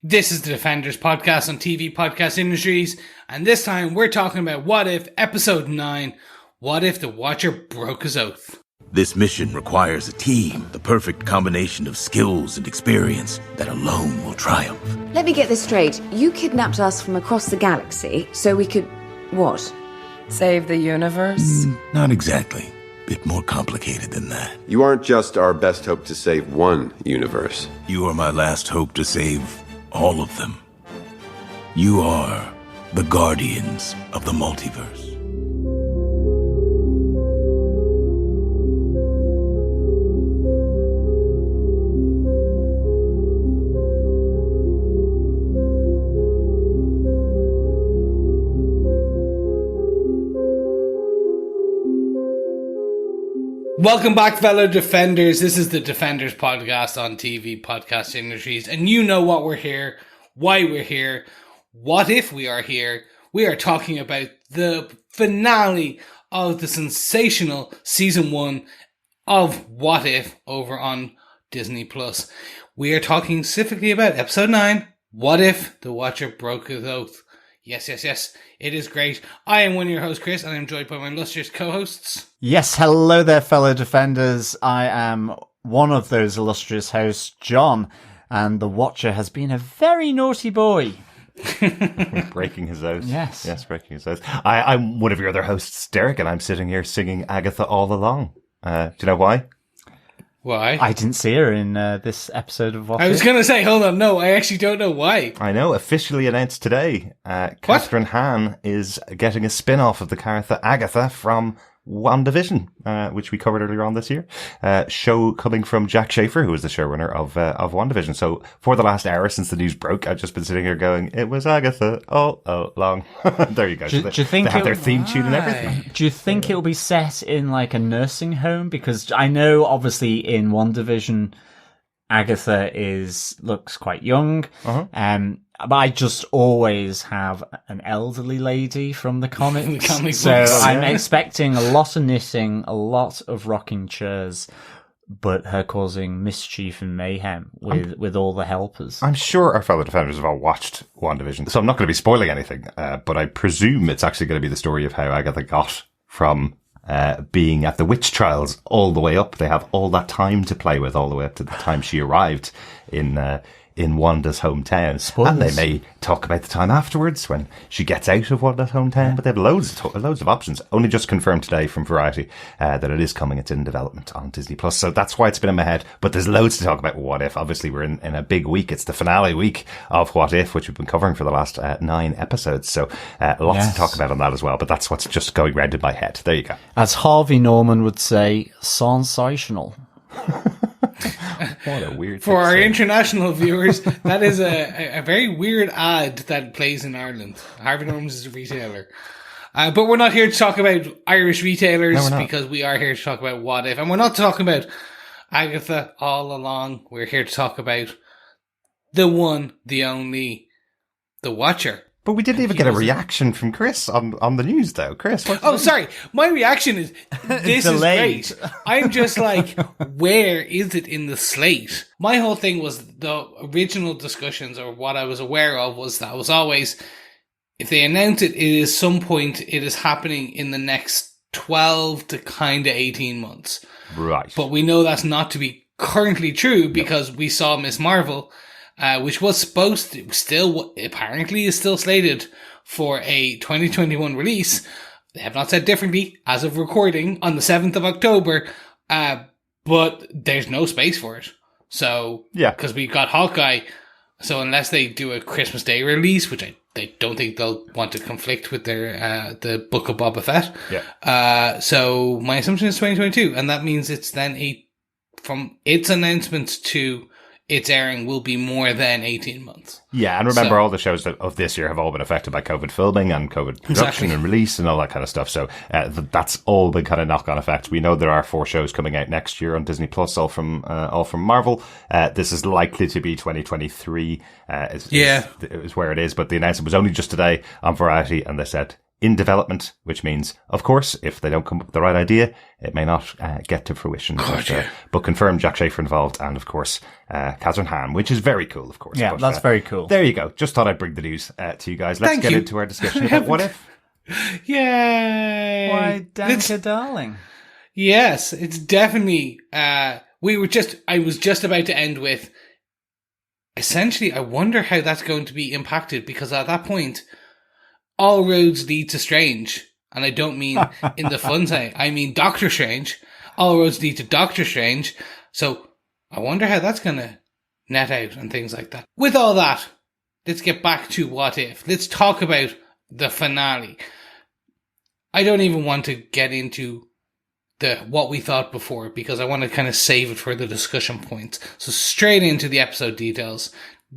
This is the Defenders podcast on TV Podcast Industries, and this time we're talking about What If Episode 9, What If the Watcher Broke His Oath? This mission requires a team, the perfect combination of skills and experience that alone will triumph. Let me get this straight. You kidnapped us from across the galaxy so we could... what? Save the universe? Not exactly. Bit more complicated than that. You aren't just our best hope to save one universe. You are my last hope to save all of them. You are the guardians of the multiverse. Welcome back, fellow Defenders. This is the Defenders podcast on TV Podcast Industries, and you know what we're here, why we're here, what if we are here. We are talking about the finale of the sensational season 1 of What If over on Disney+. We are talking specifically about episode 9, What If the Watcher Broke His Oath. Yes. It is great. I am one of your hosts, Chris, and I'm joined by my illustrious co-hosts. Yes, hello there, fellow Defenders. I am one of those illustrious hosts, John, and the Watcher has been a very naughty boy. Breaking his oath. Yes, breaking his oath. I'm one of your other hosts, Derek, and I'm sitting here singing Agatha all along. Do you know why? Why? I didn't see her in this episode of What If. I was going to say, hold on, no, I actually don't know why. I know, officially announced today, Catherine Hahn is getting a spin-off of the character Agatha from WandaVision, which we covered earlier on this year. Show coming from Jack Schaefer, who is the showrunner of WandaVision. So for the last hour since the news broke, I've just been sitting here going, it was Agatha all along. There you go. Do you think they have their theme tune and everything. Do you think it'll be set in like a nursing home? Because I know obviously in WandaVision, Agatha looks quite young. But I just always have an elderly lady from the comics. So I'm expecting a lot of knitting, a lot of rocking chairs, but her causing mischief and mayhem with all the helpers. I'm sure our fellow Defenders have all watched WandaVision, so I'm not going to be spoiling anything, but I presume it's actually going to be the story of how Agatha got from being at the witch trials all the way up. They have all that time to play with, all the way up to the time she arrived in Wanda's hometown. Spoilers. And they may talk about the time afterwards when she gets out of Wanda's hometown, but they have loads of options. Only just confirmed today from Variety that it is coming. It's in development on Disney+. So that's why it's been in my head. But there's loads to talk about What If. Obviously, we're in a big week. It's the finale week of What If, which we've been covering for the last 9 episodes. So lots to talk about on that as well. But that's what's just going round in my head. There you go. As Harvey Norman would say, sensational. What a weird For our international viewers, that is a very weird ad that plays in Ireland. Harvey Norman's is a retailer. But we're not here to talk about Irish retailers because we are here to talk about What If. And we're not talking about Agatha all along. We're here to talk about the one, the only, the Watcher. But we didn't even get a reaction from Chris on the news, though. Chris, sorry. My reaction is, this is great. I'm just like, where is it in the slate? My whole thing was the original discussions, or what I was aware of, was that was always, if they announce it, it is some point, it is happening in the next 12 to kind of 18 months. Right. But we know that's not to be currently true because we saw Miss Marvel, which was supposed to apparently is still slated for a 2021 release. They have not said differently as of recording on the 7th of October, but there's no space for it. So, yeah, because we've got Hawkeye. So unless they do a Christmas Day release, which they don't think they'll want to conflict with their, the Book of Boba Fett. Yeah. So my assumption is 2022, and that means it's then from its announcement to its airing will be more than 18 months. Yeah, and remember, all the shows of this year have all been affected by COVID filming and COVID production and release and all that kind of stuff. So that's all been kind of knock-on effect. We know there are 4 shows coming out next year on Disney Plus, all from Marvel. This is likely to be 2023. Is where it is. But the announcement was only just today on Variety, and they said in development, which means, of course, if they don't come up with the right idea, it may not get to fruition. But confirmed Jack Schaefer involved, and of course, Catherine Hahn, which is very cool, of course. Yeah, but, that's very cool. There you go. Just thought I'd bring the news to you guys. Let's get into our discussion about What If. Yay! Why, Danica, darling? Yes, it's definitely. I was just about to end with. Essentially, I wonder how that's going to be impacted, because at that point, all roads lead to Strange. And I don't mean in the fun way. I mean Doctor Strange. All roads lead to Doctor Strange. So I wonder how that's going to net out and things like that. With all that, let's get back to What If. Let's talk about the finale. I don't even want to get into what we thought before, because I want to kind of save it for the discussion points. So straight into the episode details.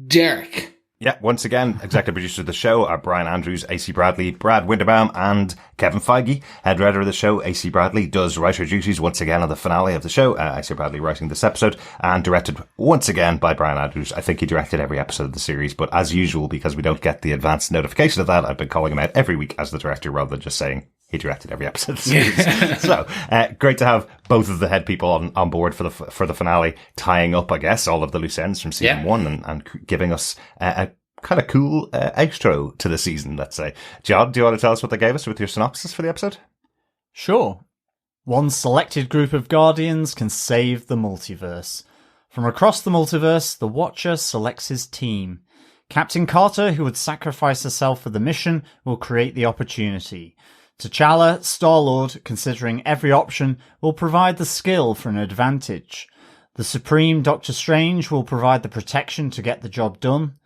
Derek. Yeah, once again, executive producers of the show are Brian Andrews, AC Bradley, Brad Winderbaum, and Kevin Feige. Head writer of the show, AC Bradley, does writer duties once again on the finale of the show. AC Bradley writing this episode, and directed once again by Brian Andrews. I think he directed every episode of the series, but as usual, because we don't get the advance notification of that, I've been calling him out every week as the director rather than just saying he directed every episode of the series. So, great to have both of the head people on board for the finale, tying up, I guess, all of the loose ends from season one and giving us a kind of cool outro to the season, let's say. John, do you want to tell us what they gave us with your synopsis for the episode? Sure. One selected group of Guardians can save the multiverse. From across the multiverse, the Watcher selects his team. Captain Carter, who would sacrifice herself for the mission, will create the opportunity. T'Challa, Star-Lord, considering every option, will provide the skill for an advantage. The Supreme Doctor Strange will provide the protection to get the job done.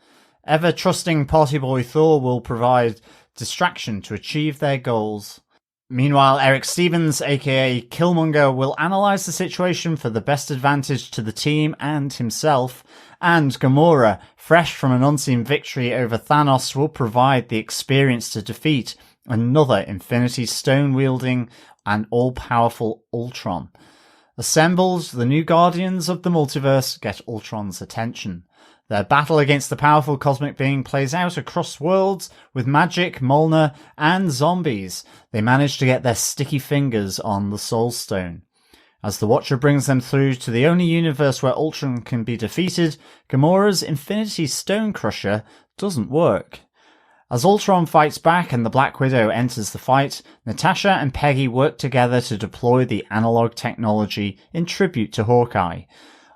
Ever-trusting party boy Thor will provide distraction to achieve their goals. Meanwhile, Eric Stevens, aka Killmonger, will analyse the situation for the best advantage to the team and himself. And Gamora, fresh from an unseen victory over Thanos, will provide the experience to defeat another Infinity Stone-wielding and all-powerful Ultron. Assembled, the new Guardians of the Multiverse get Ultron's attention. Their battle against the powerful cosmic being plays out across worlds with magic, Mjolnir, and zombies. They manage to get their sticky fingers on the Soul Stone. As the Watcher brings them through to the only universe where Ultron can be defeated, Gamora's Infinity Stone Crusher doesn't work. As Ultron fights back and the Black Widow enters the fight, Natasha and Peggy work together to deploy the analog technology in tribute to Hawkeye.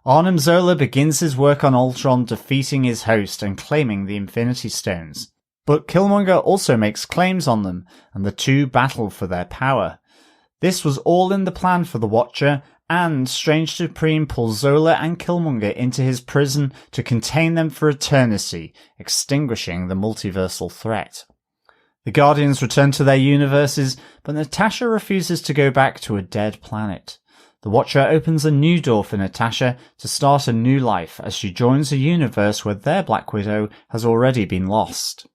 Arnim Zola begins his work on Ultron, defeating his host and claiming the Infinity Stones. But Killmonger also makes claims on them, and the two battle for their power. This was all in the plan for the Watcher, and Strange Supreme pulls Zola and Killmonger into his prison to contain them for eternity, extinguishing the multiversal threat. The Guardians return to their universes, but Natasha refuses to go back to a dead planet. The Watcher opens a new door for Natasha to start a new life as she joins a universe where their Black Widow has already been lost.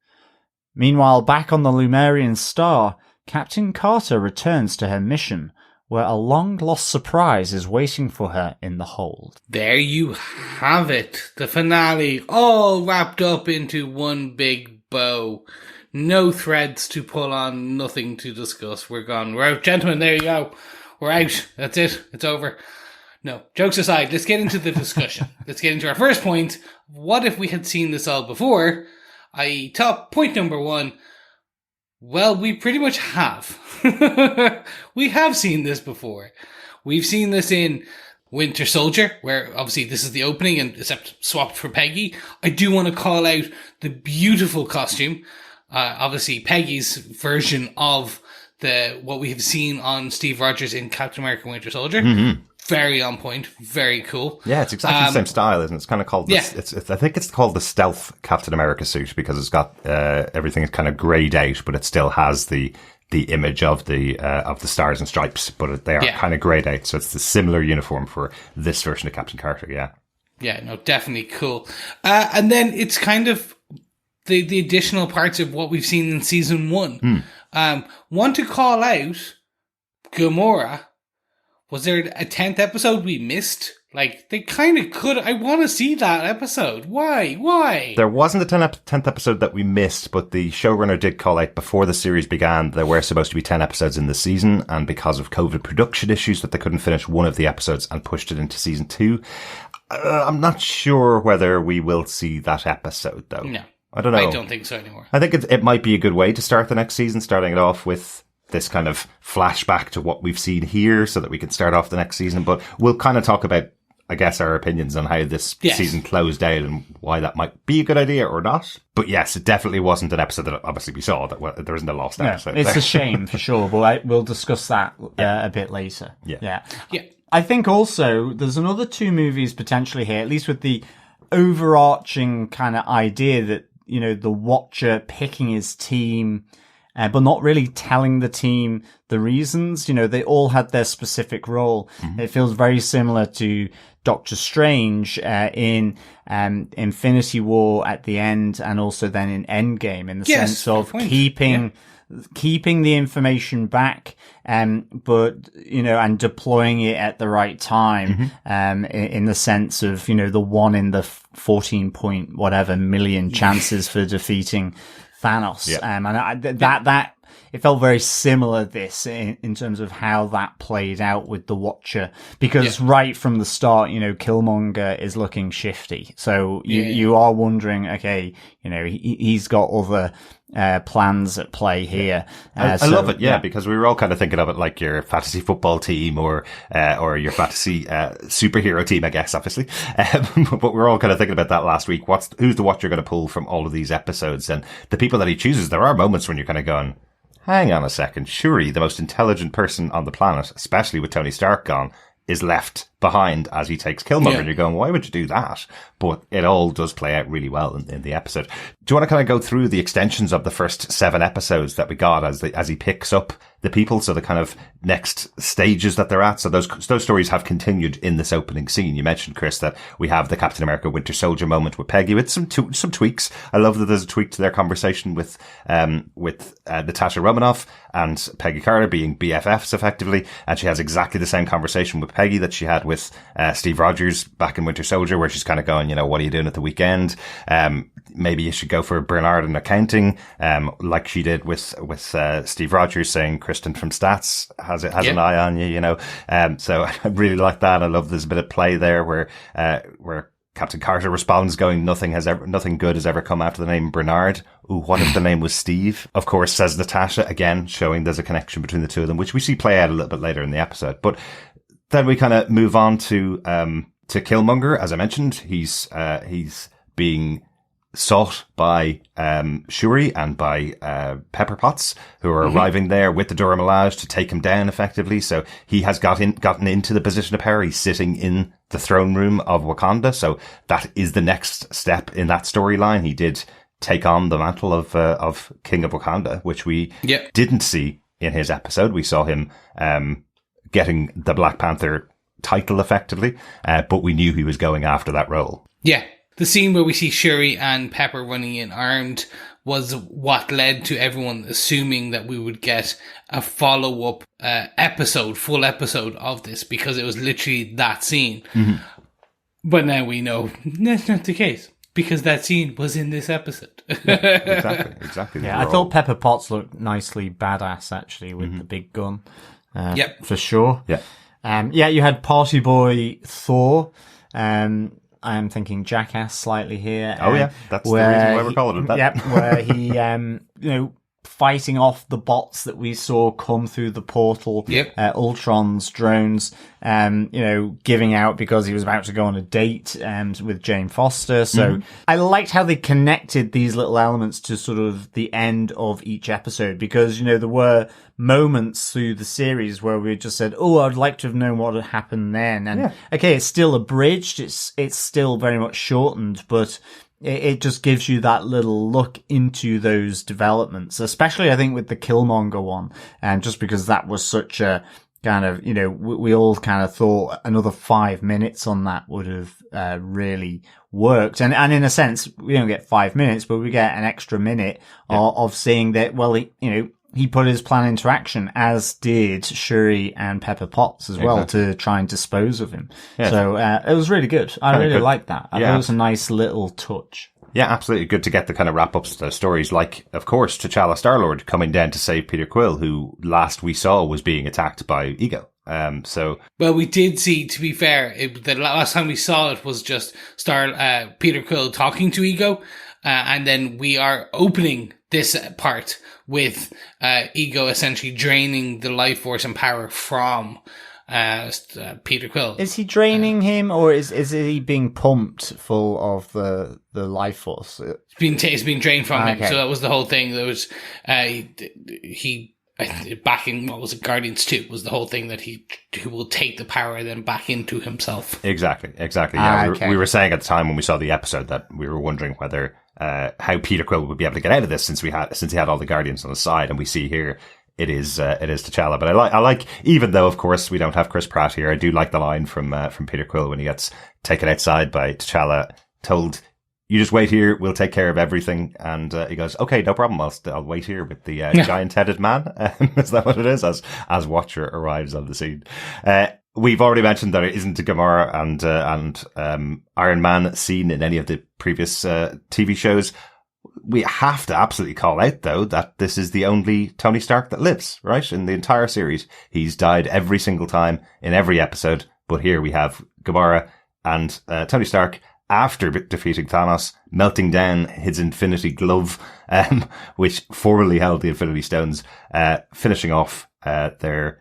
Meanwhile, back on the Lumerian star, Captain Carter returns to her mission, where a long-lost surprise is waiting for her in the hold. There you have it. The finale, all wrapped up into one big bow. No threads to pull on, nothing to discuss. We're gone. We're out. Gentlemen, there you go. We're out. That's it. It's over. No, jokes aside, let's get into the discussion. Let's get into our first point. What if we had seen this all before? Point number one. Well, we pretty much have. We have seen this before. We've seen this in Winter Soldier, where obviously this is the opening, and except swapped for Peggy. I do want to call out the beautiful costume. Obviously Peggy's version of what we have seen on Steve Rogers in Captain America Winter Soldier. Mm-hmm. Very on point, very cool. Yeah, it's exactly the same style, isn't it? It's kind of called, I think it's called the Stealth Captain America suit, because it's got, everything is kind of greyed out, but it still has the image of the stars and stripes, but they are kind of greyed out. So it's the similar uniform for this version of Captain Carter, yeah. Yeah, no, definitely cool. And then it's kind of the additional parts of what we've seen in season one. Want to call out Gamora. Was there a 10th episode we missed Like, they kind of could. I want to see that episode. Why? There wasn't a 10th episode that we missed, but the showrunner did call out before the series began there were supposed to be 10 episodes in the season, and because of COVID production issues that they couldn't finish one of the episodes and pushed it into season 2. I'm not sure whether we will see that episode, though. No. I don't know. I don't think so anymore. I think it might be a good way to start the next season, starting it off with this kind of flashback to what we've seen here so that we can start off the next season. But we'll kind of talk about, I guess, our opinions on how this season closed out and why that might be a good idea or not. But yes, it definitely wasn't an episode that obviously we saw. That there isn't a lost episode. It's a shame for sure, but we'll discuss that a bit later. Yeah. I think also there's another 2 movies potentially here, at least with the overarching kind of idea that, you know, the Watcher picking his team, but not really telling the team the reasons. You know, they all had their specific role. Mm-hmm. It feels very similar to Doctor Strange in Infinity War at the end, and also then in Endgame, in the sense of keeping the information back, but, you know, and deploying it at the right time, in the sense of, you know, the 1 in the 14 point whatever million chances for defeating Thanos. And that it felt very similar this in terms of how that played out with the Watcher, because right from the start, you know, Killmonger is looking shifty. So you are wondering, okay, you know, he's got other plans at play here. I love it, because we were all kind of thinking of it like your fantasy football team or your fantasy superhero team, I guess, obviously. But we're all kind of thinking about that last week. Who's the Watcher going to pull from all of these episodes? And the people that he chooses, there are moments when you're kind of going, hang on a second, Shuri, the most intelligent person on the planet, especially with Tony Stark gone, is left behind as he takes Killmonger. And you're going, why would you do that? But it all does play out really well in the episode. Do you want to kind of go through the extensions of the first 7 episodes that we got as he picks up the people? So the kind of next stages that they're at. So those stories have continued in this opening scene. You mentioned, Chris, that we have the Captain America Winter Soldier moment with Peggy with some tweaks. I love that there's a tweak to their conversation with Natasha Romanoff and Peggy Carter being BFFs effectively. And she has exactly the same conversation with Peggy that she had with Steve Rogers back in Winter Soldier, where she's kind of going, you know, what are you doing at the weekend? Maybe you should go for Bernard in accounting, like she did with Steve Rogers, saying Kristen from Stats has an eye on you, you know. So I really like that. I love there's a bit of play there where Captain Carter responds going, nothing good has ever come after the name Bernard. Ooh, what if the name was Steve? Of course, says Natasha, again, showing there's a connection between the two of them, which we see play out a little bit later in the episode. But then we kind of move on to Killmonger. As I mentioned, he's being sought by Shuri and by Pepper Potts, who are arriving there with the Dora Milaje to take him down effectively. So he has gotten into the position of power. He's sitting in the throne room of Wakanda. So that is the next step in that storyline. He did take on the mantle of King of Wakanda, which we didn't see in his episode. We saw him getting the Black Panther title effectively, but we knew he was going after that role. Yeah. The scene where we see Shuri and Pepper running in armed was what led to everyone assuming that we would get a follow-up full episode of this, because it was literally that scene. Mm-hmm. But now we know that's not the case, because that scene was in this episode. Exactly. Yeah, I thought Pepper Potts looked nicely badass, actually, with the big gun. For sure. Yeah. You had Party Boy Thor. I am thinking Jackass slightly here. That's the reason why we're calling it that. Where he, fighting off the bots that we saw come through the portal. Ultron's drones, giving out because he was about to go on a date with Jane Foster. So I liked how they connected these little elements to sort of the end of each episode, because, there were moments through the series where we just said, I'd like to have known what had happened then. And okay, it's still abridged. It's still very much shortened, but it just gives you that little look into those developments, especially I think with the Killmonger one. And just because that was such a kind of, we all kind of thought another 5 minutes on that would have really worked. And in a sense, we don't get 5 minutes, but we get an extra minute of seeing that, he put his plan into action, as did Shuri and Pepper Potts as well, to try and dispose of him. Yeah. So it was really good. I really liked that. I thought it was a nice little touch. Yeah, absolutely. Good to get the kind of wrap-ups to stories like, of course, T'Challa Star-Lord coming down to save Peter Quill, who last we saw was being attacked by Ego. Well, we did see, to be fair, the last time we saw it was just Peter Quill talking to Ego, and then we are opening this part with Ego essentially draining the life force and power from Peter Quill. Is he draining him, or is he being pumped full of the life force? It's been drained from him. So that was the whole thing. There was he back in, what was it, Guardians 2 was the whole thing, that he will take the power then back into himself. Exactly. Yeah, we were saying at the time when we saw the episode that we were wondering whether how Peter Quill would be able to get out of this since he had all the Guardians on his side, and we see here it is T'Challa. But I like, even though of course we don't have Chris Pratt here, I do like the line from Peter Quill when he gets taken outside by T'Challa, told, "You just wait here, we'll take care of everything." And he goes, "Okay, no problem, I'll wait here with the giant-headed man." Is that what it is? As Watcher arrives on the scene. We've already mentioned that it isn't a Gamora and Iron Man scene in any of the previous TV shows. We have to absolutely call out, though, that this is the only Tony Stark that lives, right? In the entire series. He's died every single time in every episode, but here we have Gamora and Tony Stark, after defeating Thanos, melting down his Infinity Glove, which formerly held the Infinity Stones, finishing off their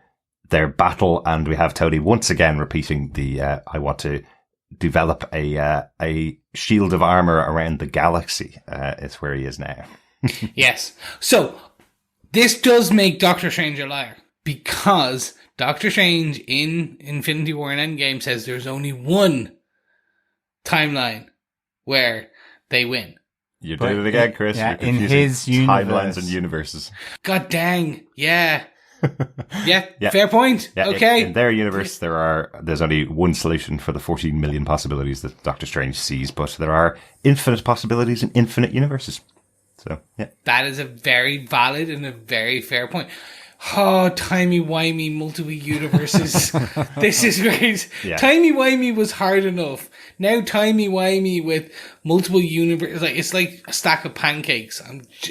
battle, and we have Tony once again repeating the "I want to develop a shield of armor around the galaxy." It's where he is now. Yes. So this does make Doctor Strange a liar, because Doctor Strange in Infinity War and Endgame says there's only one timeline where they win. You did it again, Chris. Yeah, in his universe. Timelines and universes. God dang. Yeah. Yeah, fair point. Yeah, okay. In their universe, there's only one solution for the 14 million possibilities that Doctor Strange sees, but there are infinite possibilities in infinite universes. So, yeah. That is a very valid and a very fair point. Oh, timey-wimey multiple universes. This is great. Yeah. Timey-wimey was hard enough. Now timey-wimey with multiple universes. It's like a stack of pancakes.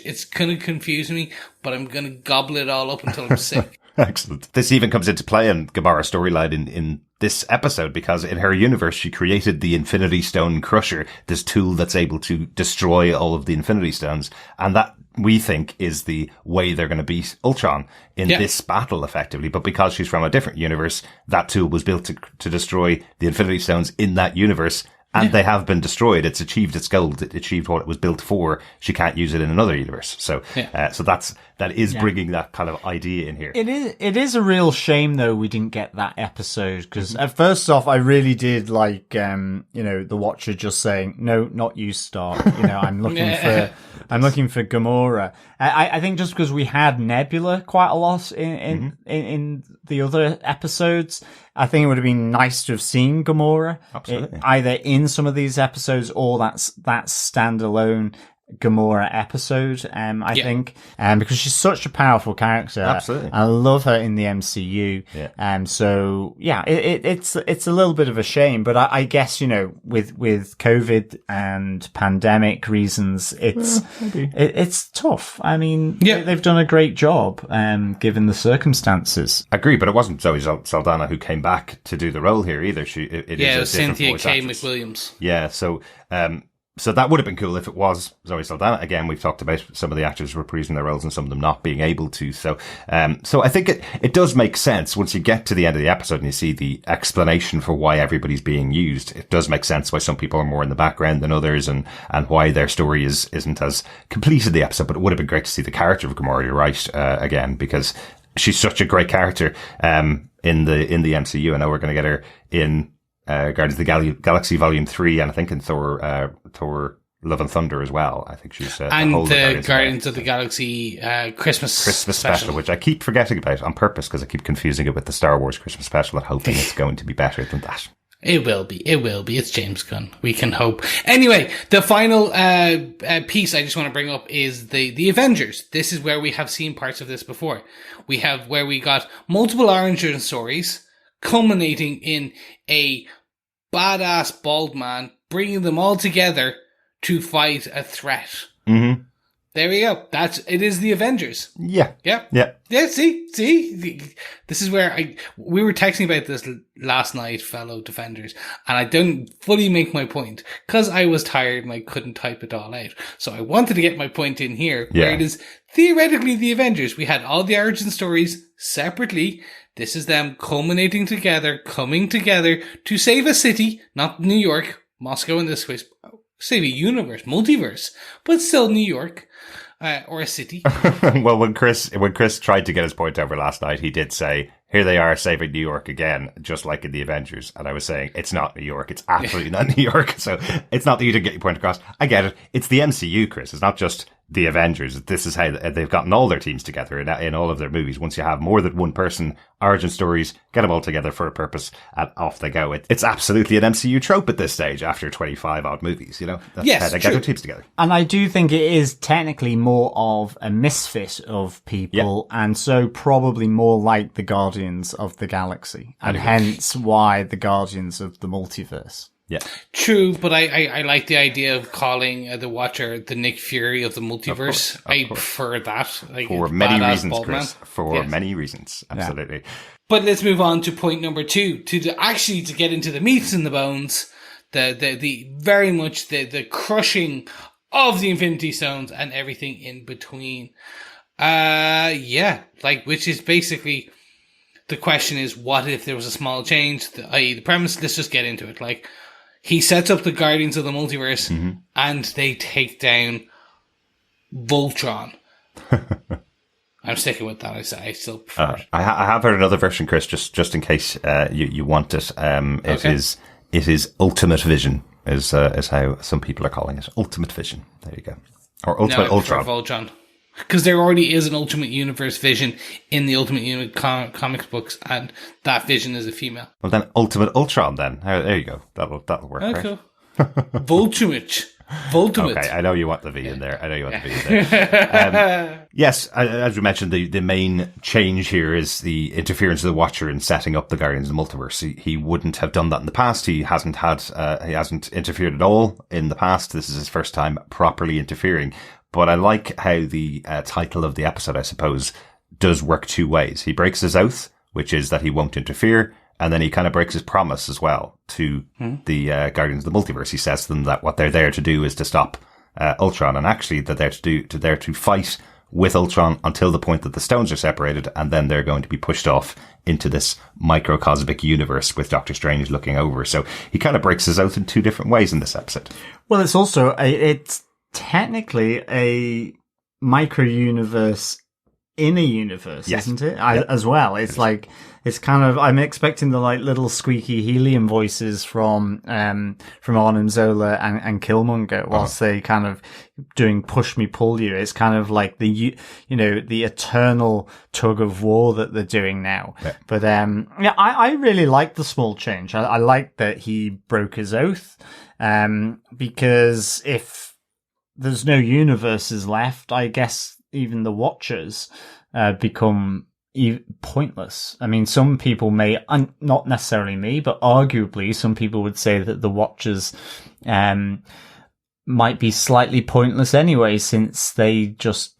It's going to confuse me, but I'm going to gobble it all up until I'm sick. Excellent. This even comes into play in Gamara's storyline in this episode, because in her universe, she created the Infinity Stone Crusher, this tool that's able to destroy all of the Infinity Stones. And that, we think, is the way they're going to beat Ultron in this battle, effectively. But because she's from a different universe, that tool was built to destroy the Infinity Stones in that universe. And they have been destroyed. It's achieved its goal. It achieved what it was built for. She can't use it in another universe. So, so that is bringing that kind of idea in here. It is a real shame, though, we didn't get that episode, because first off, I really did like, the Watcher just saying, "No, not you, Stark." I'm looking for Gamora. I think just because we had Nebula quite a lot in the other episodes, I think it would have been nice to have seen Gamora. Absolutely. Either in some of these episodes or that standalone Gamora episode, I think, because she's such a powerful character. Absolutely. I love her in the MCU. Yeah. So yeah, it's a little bit of a shame, but I guess, with COVID and pandemic reasons, it's tough. I mean, they've done a great job, given the circumstances. Agree, but it wasn't Zoe Saldana who came back to do the role here either. It was Cynthia K. McWilliams. Yeah, so that would have been cool if it was Zoe Saldana. Again, we've talked about some of the actors reprising their roles and some of them not being able to. So I think it does make sense once you get to the end of the episode and you see the explanation for why everybody's being used. It does make sense why some people are more in the background than others, and why their story isn't as complete in the episode. But it would have been great to see the character of Gamora, you're right, again, because she's such a great character in the MCU. I know we're going to get her in Guardians of the Galaxy Volume 3, and I think in Thor Love and Thunder as well. I think she's and the Guardians of the Galaxy Christmas special, which I keep forgetting about on purpose because I keep confusing it with the Star Wars Christmas special and hoping it's going to be better than that. It will be. It will be. It's James Gunn. We can hope. Anyway, the final piece I just want to bring up is the Avengers. This is where we have seen parts of this before. We have where we got multiple origin stories culminating in a badass bald man bringing them all together to fight a threat. Mm-hmm. There we go. It is the Avengers. Yeah. Yeah. Yeah. Yeah, see? This is where we were texting about this last night, fellow defenders, and I don't fully make my point because I was tired and I couldn't type it all out. So I wanted to get my point in here, where it is theoretically the Avengers. We had all the origin stories separately. This is them culminating together, coming together to save a city, not New York, Moscow in this case, save a universe, multiverse, but still New York. Or a city. Well, when Chris tried to get his point over last night, he did say, here they are saving New York again, just like in the Avengers. And I was saying, it's not New York. It's absolutely not New York. So it's not that you didn't get your point across. I get it. It's the MCU, Chris. It's not just the Avengers. This is how they've gotten all their teams together in all of their movies. Once you have more than one person, origin stories, get them all together for a purpose, and off they go. It's absolutely an MCU trope at this stage after 25 odd movies, you know? That's how they get their teams together. And I do think it is technically more of a misfit of people, and so probably more like the Guardians of the Galaxy, and hence why the Guardians of the Multiverse. Yeah. True, but I like the idea of calling the Watcher the Nick Fury of the multiverse. Of course. prefer that. Like, for many reasons, Chris. For many reasons. Absolutely. Yeah. But let's move on to point number 2. To get into the meats and the bones, the very much the crushing of the Infinity Stones and everything in between. Which is basically the question is, what if there was a small change? I.e. the premise, let's just get into it. Like, he sets up the Guardians of the Multiverse, and they take down Voltron. I'm sticking with that. I still prefer it. I have heard another version, Chris, just in case you want it. It is Ultimate Vision, is how some people are calling it. Ultimate Vision. There you go. Or Ultimate Ultron. Voltron. Because there already is an Ultimate Universe Vision in the Ultimate Universe comics books, and that Vision is a female. Well, then Ultimate Ultron. Then there you go. That'll work. Oh, right? cool. Voltumate. Okay, I know you want the V in there. Yes, as we mentioned, the main change here is the interference of the Watcher in setting up the Guardians of the Multiverse. He wouldn't have done that in the past. He hasn't interfered at all in the past. This is his first time properly interfering. But I like how the title of the episode, I suppose, does work two ways. He breaks his oath, which is that he won't interfere, and then he kind of breaks his promise as well to the Guardians of the Multiverse. He says to them that what they're there to do is to stop Ultron, and actually that they're there to fight with Ultron until the point that the stones are separated, and then they're going to be pushed off into this microcosmic universe with Doctor Strange looking over. So he kind of breaks his oath in two different ways in this episode. Well, it's also it's technically a micro universe in a universe, isn't it? As well, it's like it's kind of, I'm expecting the like little squeaky helium voices from Arnim Zola and Killmonger whilst they kind of doing push me pull you. It's kind of like the eternal tug of war that they're doing now. Yeah. But I really like the small change. I like that he broke his oath, because if there's no universes left, I guess even the Watchers become pointless. I mean, some people may, not necessarily me, but arguably some people would say that the Watchers might be slightly pointless anyway, since they just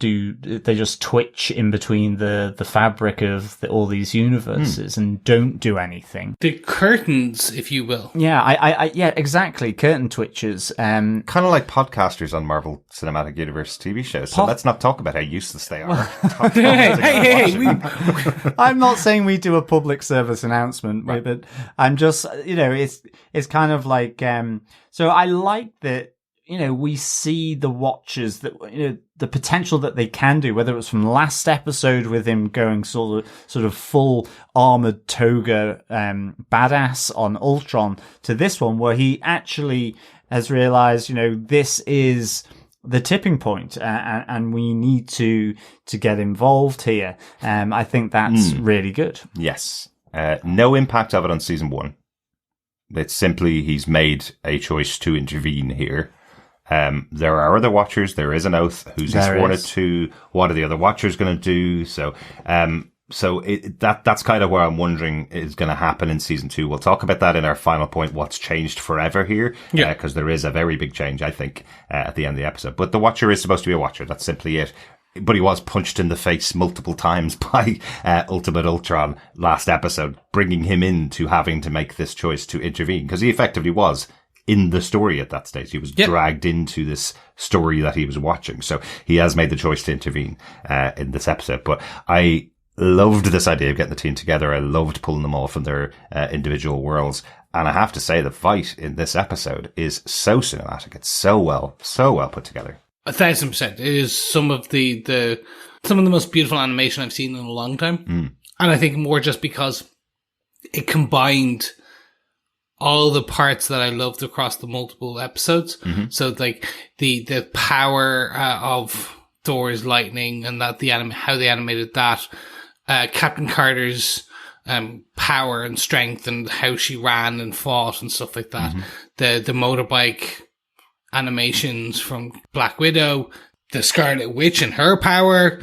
twitch in between the fabric of all these universes and don't do anything. The curtains, if you will. Yeah, yeah, exactly. Curtain twitches. Kind of like podcasters on Marvel Cinematic Universe TV shows. So let's not talk about how useless they are. Hey, I'm not saying we do a public service announcement, right, but I'm just, it's kind of like, so I like that, we see the Watchers, that, the potential that they can do, whether it was from last episode with him going sort of full armored toga, badass on Ultron, to this one where he actually has realized, this is the tipping point, and we need to get involved here. I think that's really good. Yes. No impact of it on season 1. It's simply he's made a choice to intervene here. There are other Watchers. There is an oath. Who's he sworn it to? What are the other Watchers going to do? So that's kind of where I'm wondering is going to happen in season 2. We'll talk about that in our final point. What's changed forever here? Because there is a very big change, I think, at the end of the episode. But the Watcher is supposed to be a Watcher. That's simply it. But he was punched in the face multiple times by Ultimate Ultron last episode, bringing him into having to make this choice to intervene, because he effectively was in the story at that stage. He was dragged into this story that he was watching. So he has made the choice to intervene in this episode. But I loved this idea of getting the team together. I loved pulling them all from their individual worlds. And I have to say the fight in this episode is so cinematic. It's so well put together. 1,000%. It is some of the most beautiful animation I've seen in a long time. And I think more just because it combined all the parts that I loved across the multiple episodes. So like the power of Thor's lightning and that how they animated that, Captain Carter's power and strength and how she ran and fought and stuff like that. The motorbike animations from Black Widow, the Scarlet Witch and her power,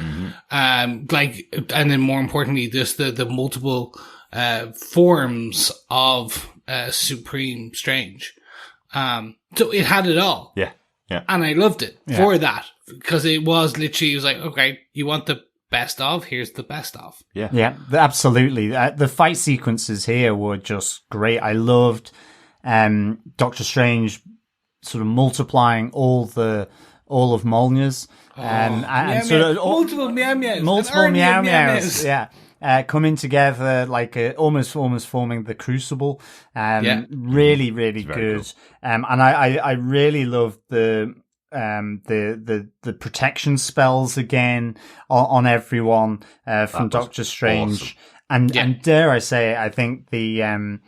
and then more importantly, just the multiple forms of Supreme Strange. So it had it all. Yeah. And I loved it for that, because it was like, okay, you want the best of, here's the best of. Yeah, absolutely. The fight sequences here were just great. I loved Doctor Strange sort of multiplying all of Mjolnir's multiple meow meows. Yeah. Coming together like almost forming the Crucible. Really, really good. Cool. And I really loved the protection spells again on everyone from Doctor Strange. Awesome. And dare I say, I think the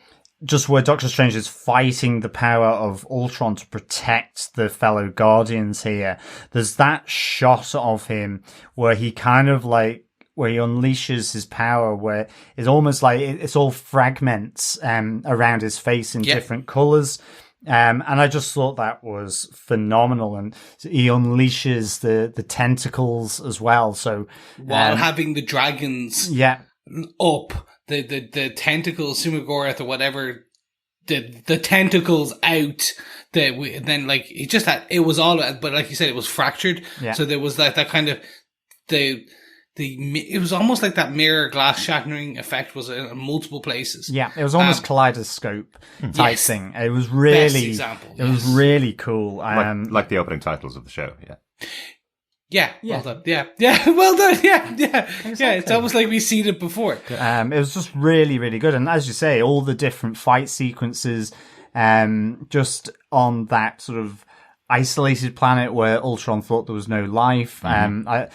just where Doctor Strange is fighting the power of Ultron to protect the fellow Guardians here, there's that shot of him where he kind of like, where he unleashes his power, where it's almost like it's all fragments around his face in different colours. And I just thought that was phenomenal. And he unleashes the tentacles as well. So while having the dragons up, the tentacles, Sumagorath or whatever, the tentacles out, then like it just had, it was all, but like you said, it was fractured. So there was that kind of it was almost like that mirror glass shattering effect was in multiple places. Yeah, it was almost kaleidoscope type thing. It was really, best example, it was really cool. Like the opening titles of the show. Well done. Well done. Exactly. It's almost like we've seen it before. It was just really, really good. And as you say, all the different fight sequences, just on that sort of isolated planet where Ultron thought there was no life. I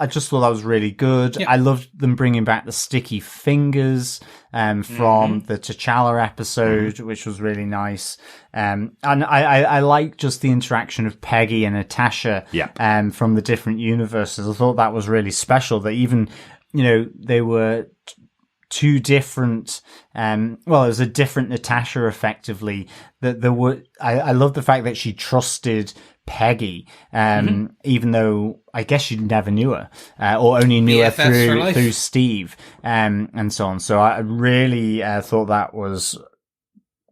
just thought that was really good. I loved them bringing back the sticky fingers from the T'Challa episode, which was really nice. And I like just the interaction of Peggy and Natasha from the different universes. I thought that was really special, that even, they were two different, it was a different Natasha effectively. That there were, I love the fact that she trusted Peggy, even though I guess she never knew her, or only knew her through Steve, and so on. So I really thought that was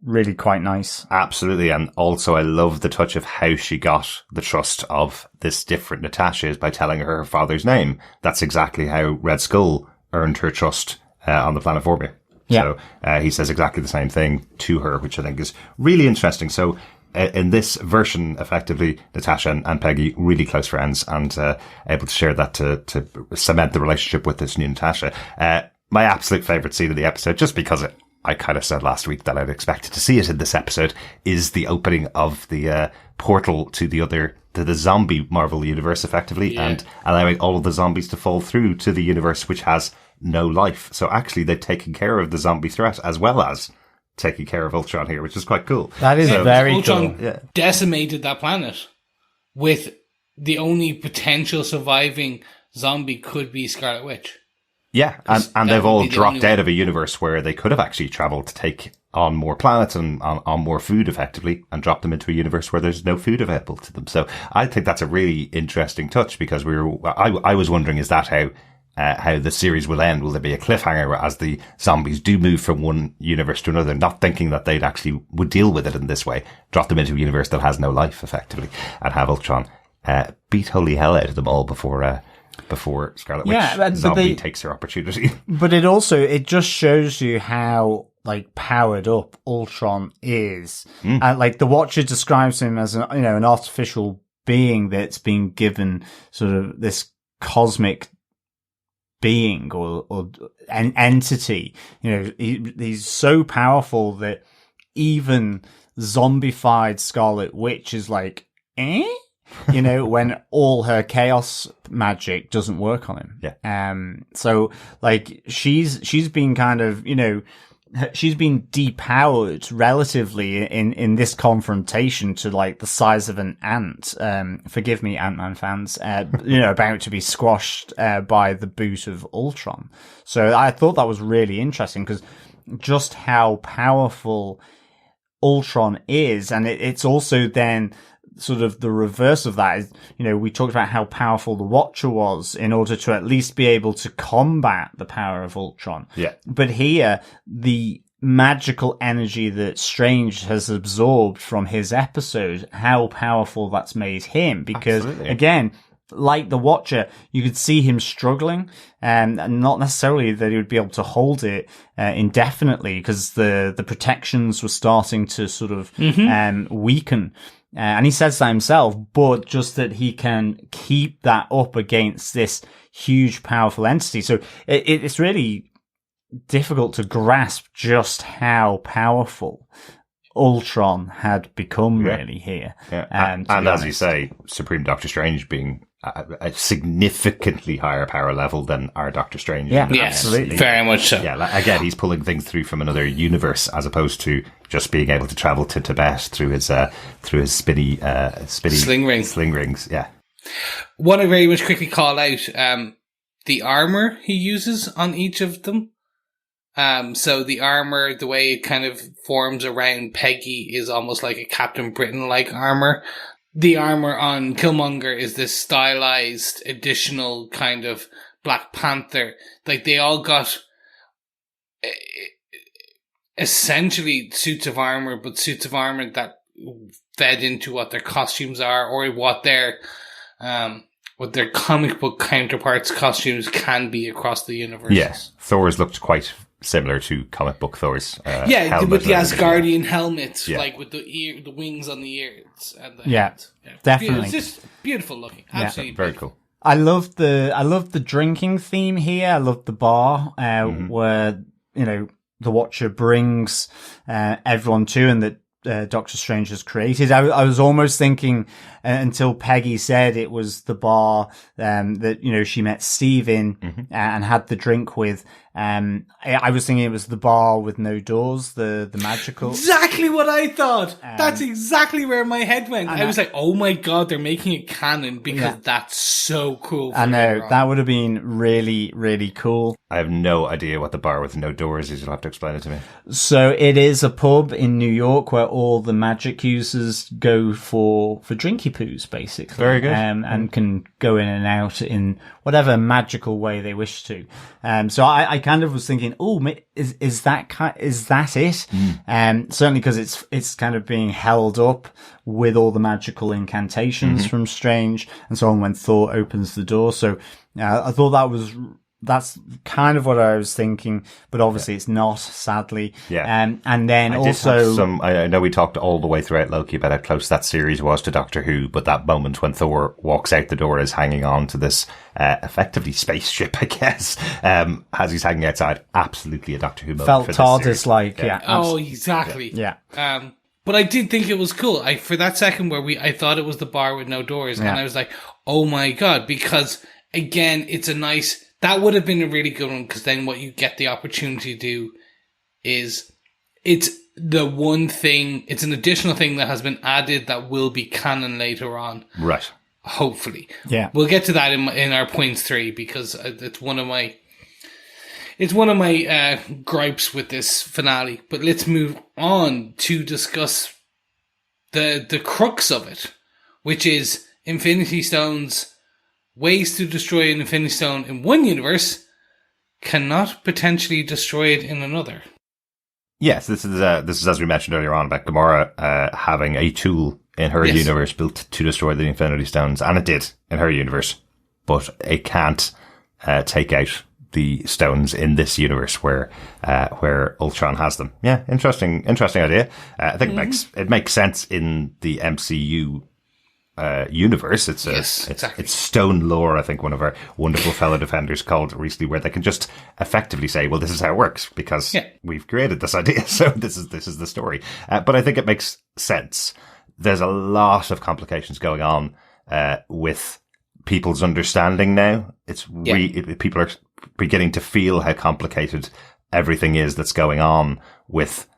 really quite nice. Absolutely. And also I love the touch of how she got the trust of this different Natasha is by telling her father's name. That's exactly how Red Skull earned her trust on the planet Vorbia. So he says exactly the same thing to her, which I think is really interesting. So in this version, effectively, Natasha and Peggy, really close friends and able to share that to cement the relationship with this new Natasha. My absolute favourite scene of the episode, just because I kind of said last week that I'd expected to see it in this episode, is the opening of the portal to the zombie Marvel universe, effectively, and allowing all of the zombies to fall through to the universe which has no life. So actually they've taken care of the zombie threat as well as taking care of Ultron here, which is quite cool. That is very Ultron cool. decimated that planet with the only potential surviving zombie could be Scarlet Witch. Yeah, and that they've would all be the dropped only out one. of a universe where they could have actually traveled to take on more planets and on more food effectively, and drop them into a universe where there's no food available to them. So I think that's a really interesting touch, because I was wondering, is that how the series will end? Will there be a cliffhanger as the zombies do move from one universe to another, not thinking that they'd actually would deal with it in this way, drop them into a universe that has no life effectively, and have Ultron beat holy hell out of them all before Scarlet Witch zombie takes her opportunity. But it just shows you how like powered up Ultron is. And like the Watcher describes him as an artificial being that's been given sort of this cosmic being or an entity. He's so powerful that even zombified Scarlet Witch is like, eh? When all her chaos magic doesn't work on him. Yeah. So like she's been kind of, she's been depowered relatively in this confrontation to like the size of an ant. Forgive me, Ant-Man fans, about to be squashed, by the boot of Ultron. So I thought that was really interesting, because just how powerful Ultron is. And it's also then sort of the reverse of that is, we talked about how powerful the Watcher was in order to at least be able to combat the power of Ultron. Yeah. But here, the magical energy that Strange has absorbed from his episode, how powerful that's made him. Because, Absolutely. again, like the Watcher, you could see him struggling, and not necessarily that he would be able to hold it indefinitely, because the protections were starting to sort of weaken. And he says that himself, but just that he can keep that up against this huge, powerful entity. So it's really difficult to grasp just how powerful Ultron had become really here. Yeah. And as you say, Supreme Doctor Strange being a significantly higher power level than our Doctor Strange. Yeah, Yes, absolutely. very much so. Yeah, again, he's pulling things through from another universe, as opposed to just being able to travel to Tibet through his spinny Sling rings. Yeah. Want to very much quickly call out the armor he uses on each of them. So the armor, the way it kind of forms around Peggy, is almost like a Captain Britain-like armor. The armor on Killmonger is this stylized additional kind of Black Panther. Like, they all got essentially suits of armor, but suits of armor that fed into what their costumes are, or what their comic book counterparts' costumes can be across the universe. Yes. Thor's looked quite similar to comic book Thor's. With the Asgardian helmets, Yeah. like with the wings on the ears and the Yeah, head. definitely. It's just beautiful looking. Absolutely Very beautiful. cool. I love the drinking theme here. I love the bar, where, the Watcher brings, everyone to, and that, Doctor Strange has created. I was almost thinking, until Peggy said it was the bar, that, she met Steve in, and had the drink with. I was thinking it was the bar with no doors, the magical. Exactly what I thought. That's exactly where my head went. I was like, oh my god, they're making it canon, because that's so cool. I know, that would have been really, really cool. I have no idea what the bar with no doors is. You'll have to explain it to me. So it is a pub in New York where all the magic users go for drinky poos, basically. Very good. And can go in and out in whatever magical way they wish to. So I kind of was thinking, oh, is that it? Certainly because it's kind of being held up with all the magical incantations from Strange and so on when Thor opens the door. So I thought that's kind of what I was thinking, but obviously it's not, sadly. Yeah. And then I know we talked all the way throughout Loki about how close that series was to Doctor Who, but that moment when Thor walks out the door is hanging on to this, effectively spaceship, I guess, as he's hanging outside. Absolutely a Doctor Who moment. Felt for this TARDIS-like, series. yeah. Oh, exactly. Yeah. But I did think it was cool. For that second where I thought it was the bar with no doors, and I was like, oh my god, because again, that would have been a really good one, because then what you get the opportunity to do is, it's the one thing, it's an additional thing that has been added that will be canon later on. Right. Hopefully. Yeah. We'll get to that in our points 3, because it's one of my it's one of my gripes with this finale. But let's move on to discuss the crux of it, which is Infinity Stones. Ways to destroy an Infinity Stone in one universe cannot potentially destroy it in another. Yes, this is as we mentioned earlier on about Gamora having a tool in her universe built to destroy the Infinity Stones, and it did in her universe, but it can't take out the stones in this universe where Ultron has them. Yeah, interesting idea. I think it makes sense in the MCU universe. It's stone lore. I think one of our wonderful fellow defenders called recently, where they can just effectively say, well, this is how it works because we've created this idea. So this is the story. But I think it makes sense. There's a lot of complications going on, with people's understanding now. People are beginning to feel how complicated everything is that's going on with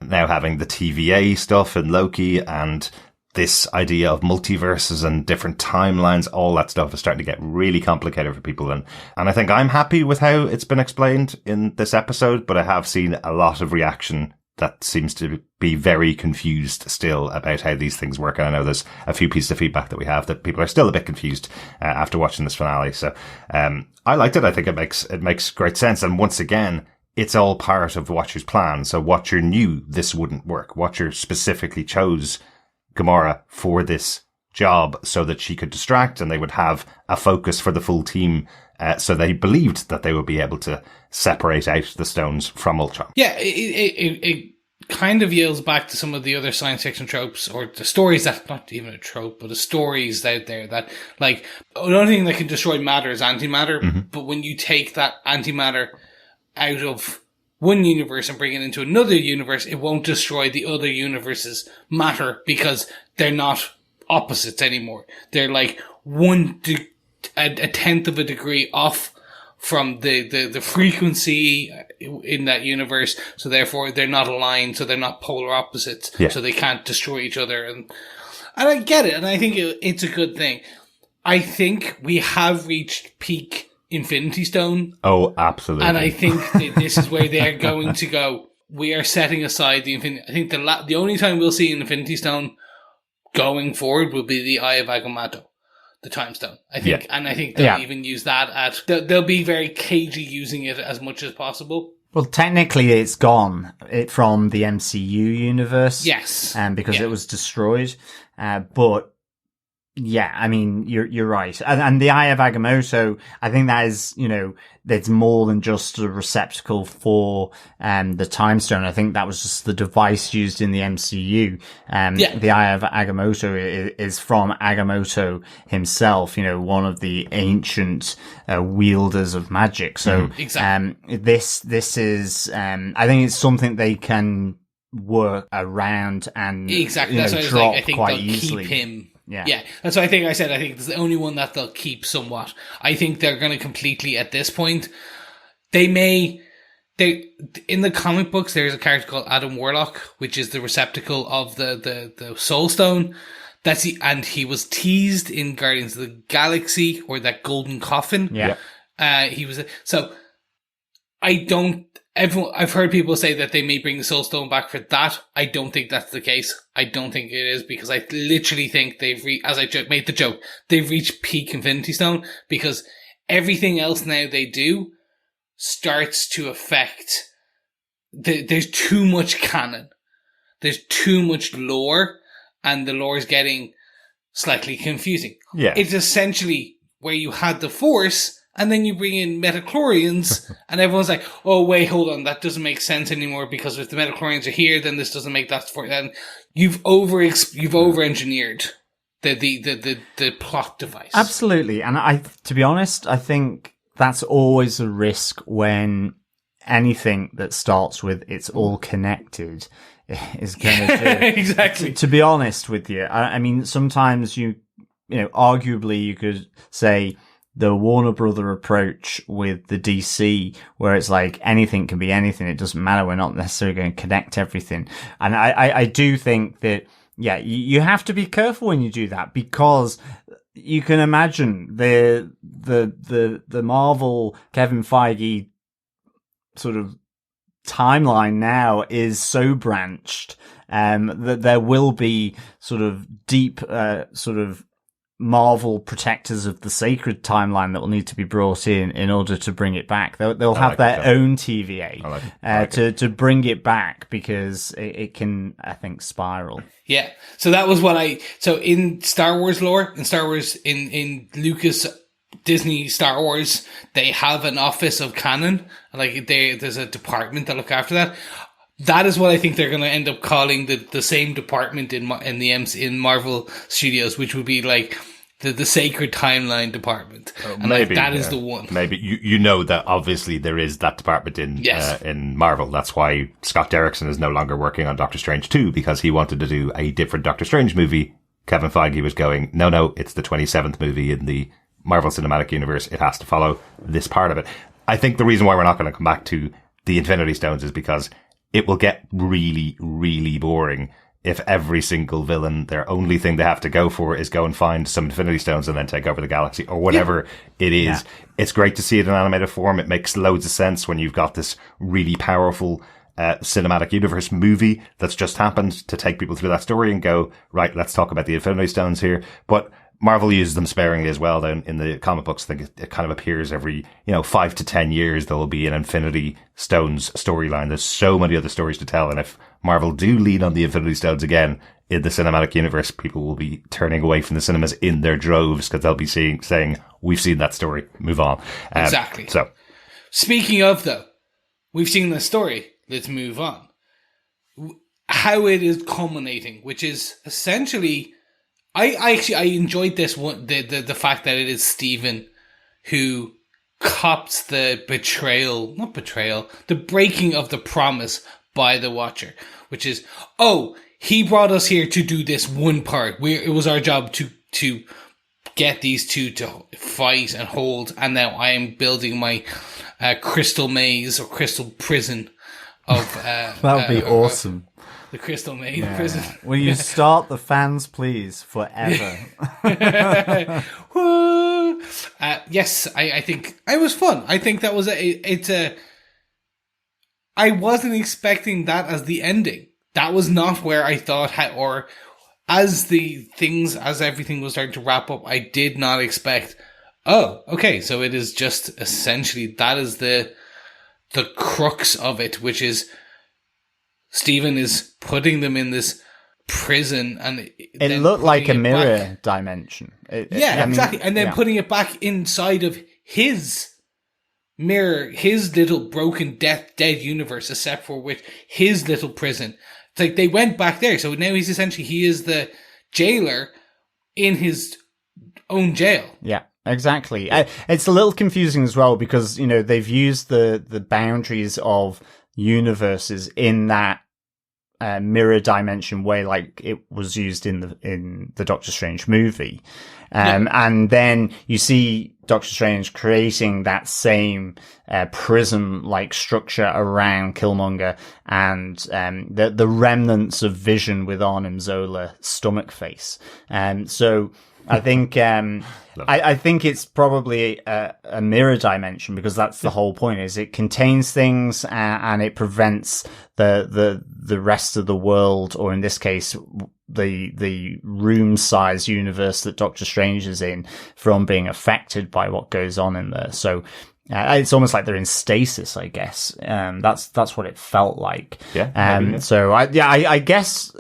now having the TVA stuff and Loki and this idea of multiverses and different timelines. All that stuff is starting to get really complicated for people. And I think I'm happy with how it's been explained in this episode, but I have seen a lot of reaction that seems to be very confused still about how these things work. And I know there's a few pieces of feedback that we have that people are still a bit confused after watching this finale. So I liked it. I think it makes great sense. And once again, it's all part of Watcher's plan. So Watcher knew this wouldn't work. Watcher specifically chose Gamora for this job so that she could distract and they would have a focus for the full team. So they believed that they would be able to separate out the stones from Ultron. Yeah, it kind of yields back to some of the other science fiction tropes, or the stories that, not even a trope, but the stories out there that, like, the only thing that can destroy matter is antimatter, but when you take that antimatter out of one universe and bring it into another universe, it won't destroy the other universe's matter because they're not opposites anymore. They're like a tenth of a degree off from the frequency in that universe, so therefore they're not aligned, so they're not polar opposites, so they can't destroy each other. And I get it, and I think it's a good thing. I think we have reached peak Infinity Stone. Oh, absolutely. And I think that this is where they're going to go. We are setting aside the Infinity. I think the only time we'll see an Infinity Stone going forward will be the Eye of Agamotto, the Time Stone. I think, and I think they'll even use that they'll be very cagey using it as much as possible. Well, technically, it's gone from the MCU universe. Yes, because it was destroyed. But yeah, I mean, you're right. And the Eye of Agamotto, I think that is, that's more than just a receptacle for the Time Stone. I think that was just the device used in the MCU. The Eye of Agamotto is from Agamotto himself, one of the ancient wielders of magic. So this is, I think it's something they can work around and drop I think quite they'll easily. Keep him. Yeah, that's what I think. I said I think it's the only one that they'll keep somewhat. I think they're going to completely, at this point, in the comic books, there's a character called Adam Warlock, which is the receptacle of the Soul Stone. And he was teased in Guardians of the Galaxy, or that golden coffin. Yeah. I've heard people say that they may bring the Soul Stone back for that. I don't think that's the case. I don't think it is, because I literally think as I made the joke, they've reached peak Infinity Stone, because everything else now they do starts to affect there's too much canon. There's too much lore, and the lore is getting slightly confusing. Yeah. It's essentially where you had the Force, and then you bring in metachlorians, and everyone's like, oh, wait, hold on, that doesn't make sense anymore, because if the metachlorians are here, then this doesn't make that for then you've over-engineered the plot device. Do. And to be honest, I think that's always a risk when anything that starts with "it's all connected" is going to do. Exactly. To be honest with you, I mean, sometimes arguably you could say the Warner Brother approach with the DC, where it's like anything can be anything. It doesn't matter. We're not necessarily going to connect everything. And I do think that, you have to be careful when you do that, because you can imagine the Marvel Kevin Feige sort of timeline now is so branched that there will be sort of deep sort of Marvel protectors of the sacred timeline that will need to be brought in order to bring it back. They'll have their own TVA to bring it back, because it can, I think, spiral. Yeah. So that was so in Star Wars lore, in Lucas Disney Star Wars, they have an office of canon. Like there's a department that look after that. That is what I think they're going to end up calling the same department in Marvel Studios, which would be like the Sacred Timeline Department. And maybe that is the one. Maybe you know that obviously there is that department in Marvel. That's why Scott Derrickson is no longer working on Doctor Strange 2, because he wanted to do a different Doctor Strange movie. Kevin Feige was going, no, it's the 27th movie in the Marvel Cinematic Universe. It has to follow this part of it. I think the reason why we're not going to come back to the Infinity Stones is because it will get really, really boring if every single villain, their only thing they have to go for is go and find some Infinity Stones and then take over the galaxy, or whatever it is. Yeah. It's great to see it in animated form. It makes loads of sense when you've got this really powerful cinematic universe movie that's just happened to take people through that story and go, right, let's talk about the Infinity Stones here. But Marvel uses them sparingly as well. Then in the comic books, I think it kind of appears every, 5 to 10 years, there will be an Infinity Stones storyline. There's so many other stories to tell. And if Marvel do lean on the Infinity Stones again in the cinematic universe, people will be turning away from the cinemas in their droves, because they'll be saying, we've seen that story, move on. Exactly. So, speaking of, though, we've seen the story, let's move on. How it is culminating, which is essentially, I enjoyed this one, the fact that it is Stephen who cops the the breaking of the promise by the Watcher, which is, he brought us here to do this one part. It was our job to get these two to fight and hold, and now I am building my crystal maze or crystal prison of that would be awesome. The Crystal Maze prison. Will you start the fans, please, forever? Yes, I think it was fun. I think that was I wasn't expecting that as the ending. That was not where I thought, as everything was starting to wrap up, I did not expect, okay, so it is just essentially, that is the crux of it, which is Stephen is putting them in this prison, and it looked like a mirror dimension. Exactly. And then putting it back inside of his mirror, his little broken, dead universe, except for with his little prison. It's like they went back there. So now he is the jailer in his own jail. Yeah. Exactly. It's a little confusing as well, because, they've used the boundaries of universes in that mirror dimension way, like it was used in the Doctor Strange movie. And then you see Doctor Strange creating that same prism-like structure around Killmonger and the remnants of vision with Arnim Zola stomach face. So I think I think it's probably a mirror dimension, because that's the whole point. Is it contains things and it prevents the rest of the world, or in this case, the room size universe that Doctor Strange is in, from being affected by what goes on in there. So it's almost like they're in stasis, I guess. That's what it felt like. Yeah. So I guess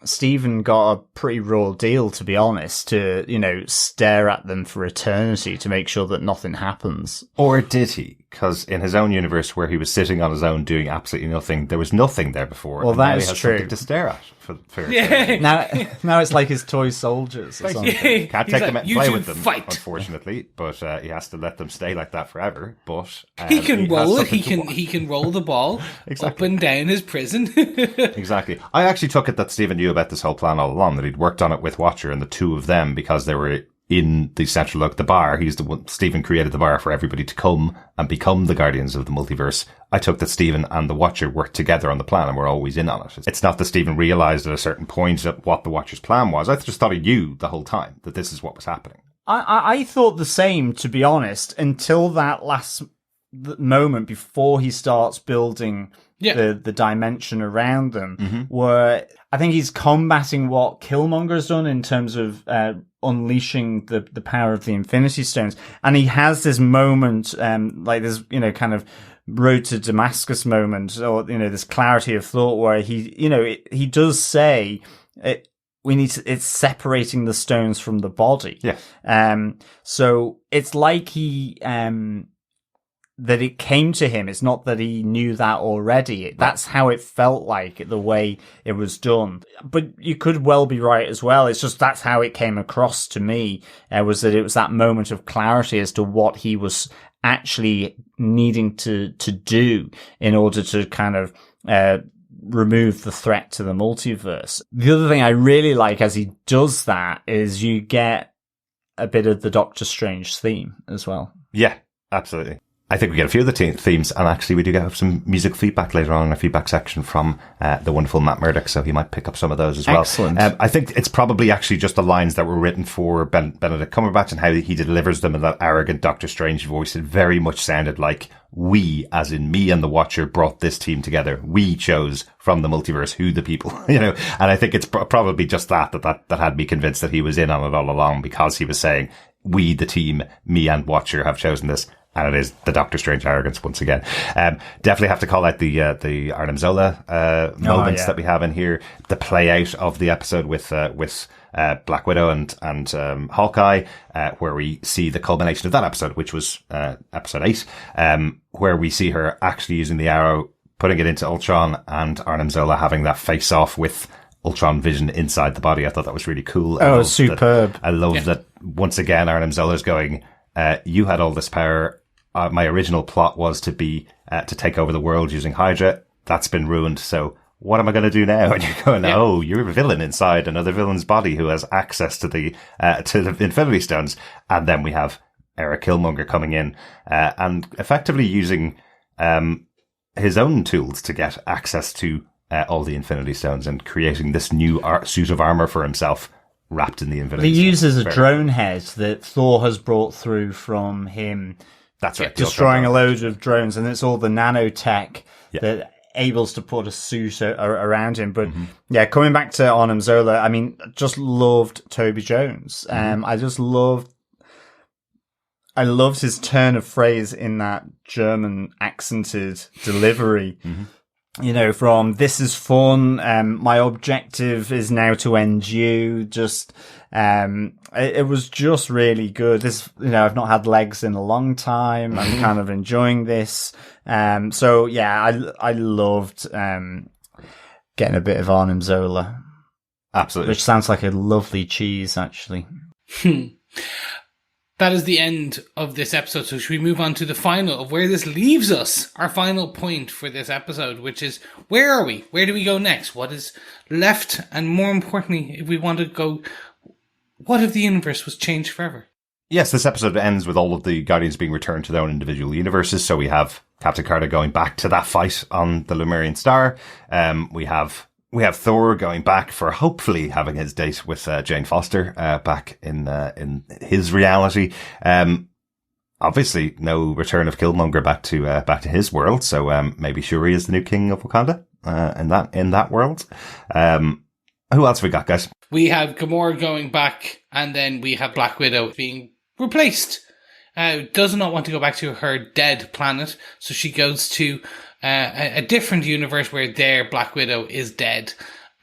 Stephen got a pretty raw deal, to be honest, to stare at them for eternity to make sure that nothing happens. Or did he? Because in his own universe, where he was sitting on his own doing absolutely nothing, there was nothing there before. Well, that is true. To stare at for now it's like his toy soldiers or something. Can't take them and play with them, unfortunately, but he has to let them stay like that forever. But he can roll it. He can roll the ball up and down his prison. Exactly. I actually took it that Stephen knew about this whole plan all along, that he'd worked on it with Watcher and the two of them, because they were in the central the bar. He's the one. Stephen created the bar for everybody to come and become the Guardians of the Multiverse. I took that Stephen and the Watcher worked together on the plan and were always in on it. It's not that Stephen realized at a certain point what the Watcher's plan was. I just thought he knew the whole time that this is what was happening. I thought the same, to be honest, until that last moment before he starts building Yeah. the dimension around them, where I think he's combating what Killmonger has done in terms of unleashing the power of the Infinity Stones. And he has this moment, like this, kind of road to Damascus moment, or, this clarity of thought where he does say it's separating the stones from the body. Yeah. So it's like he, that it came to him. It's not that he knew that already. That's how it felt like, the way it was done. But you could well be right as well. It's just that's how it came across to me, was that it was that moment of clarity as to what he was actually needing to do in order to kind of remove the threat to the multiverse. The other thing I really like as he does that is you get a bit of the Doctor Strange theme as well. Yeah, absolutely. I think we get a few of the themes, and actually we do get some music feedback later on in our feedback section from the wonderful Matt Murdock, so he might pick up some of those as well. Excellent. I think it's probably actually just the lines that were written for Benedict Cumberbatch and how he delivers them in that arrogant Doctor Strange voice. It very much sounded like we, as in me and the Watcher, brought this team together. We chose from the multiverse who the people, and I think it's probably just that had me convinced that he was in on it all along, because he was saying, we, the team, me and Watcher have chosen this. And it is the Doctor Strange arrogance once again. Definitely have to call out the Arnim Zola moments that we have in here. The play out of the episode with Black Widow and Hawkeye, where we see the culmination of that episode, which was episode 8, where we see her actually using the arrow, putting it into Ultron, and Arnim Zola having that face off with Ultron Vision inside the body. I thought that was really cool. Oh, superb. I love that once again Arnim Zola's going, you had all this power. My original plot was to take over the world using Hydra. That's been ruined. So what am I going to do now? And you're going, oh, you're a villain inside another villain's body who has access to the Infinity Stones. And then we have Eric Killmonger coming in, and effectively using, his own tools to get access to, all the Infinity Stones, and creating this new suit of armor for himself, wrapped in the Infinity Stones. He uses a drone head that Thor has brought through from him. That's right. Destroying a load of drones, and it's all the nanotech that ables to put a suit around him. But coming back to Arnim Zola, I mean, just loved Toby Jones. I loved his turn of phrase in that German accented delivery. From "this is fun," my objective is now to end you. Just, it was just really good. This, I've not had legs in a long time. I'm kind of enjoying this. So yeah, I loved, getting a bit of Arnim Zola. Absolutely. Which sounds like a lovely cheese, actually. That is the end of this episode. So should we move on to the final of where this leaves us? Our final point for this episode, which is, where are we? Where do we go next? What is left? And more importantly, if we want to go, what if the universe was changed forever? Yes, this episode ends with all of the Guardians being returned to their own individual universes. So we have Captain Carter going back to that fight on the Lemurian Star. We have Thor going back for hopefully having his date with Jane Foster back in his reality. Obviously, no return of Killmonger back to his world. So maybe Shuri is the new king of Wakanda in that world. Who else we got, guys? We have Gamora going back, and then we have Black Widow being replaced. Does not want to go back to her dead planet, so she goes to a different universe where their Black Widow is dead,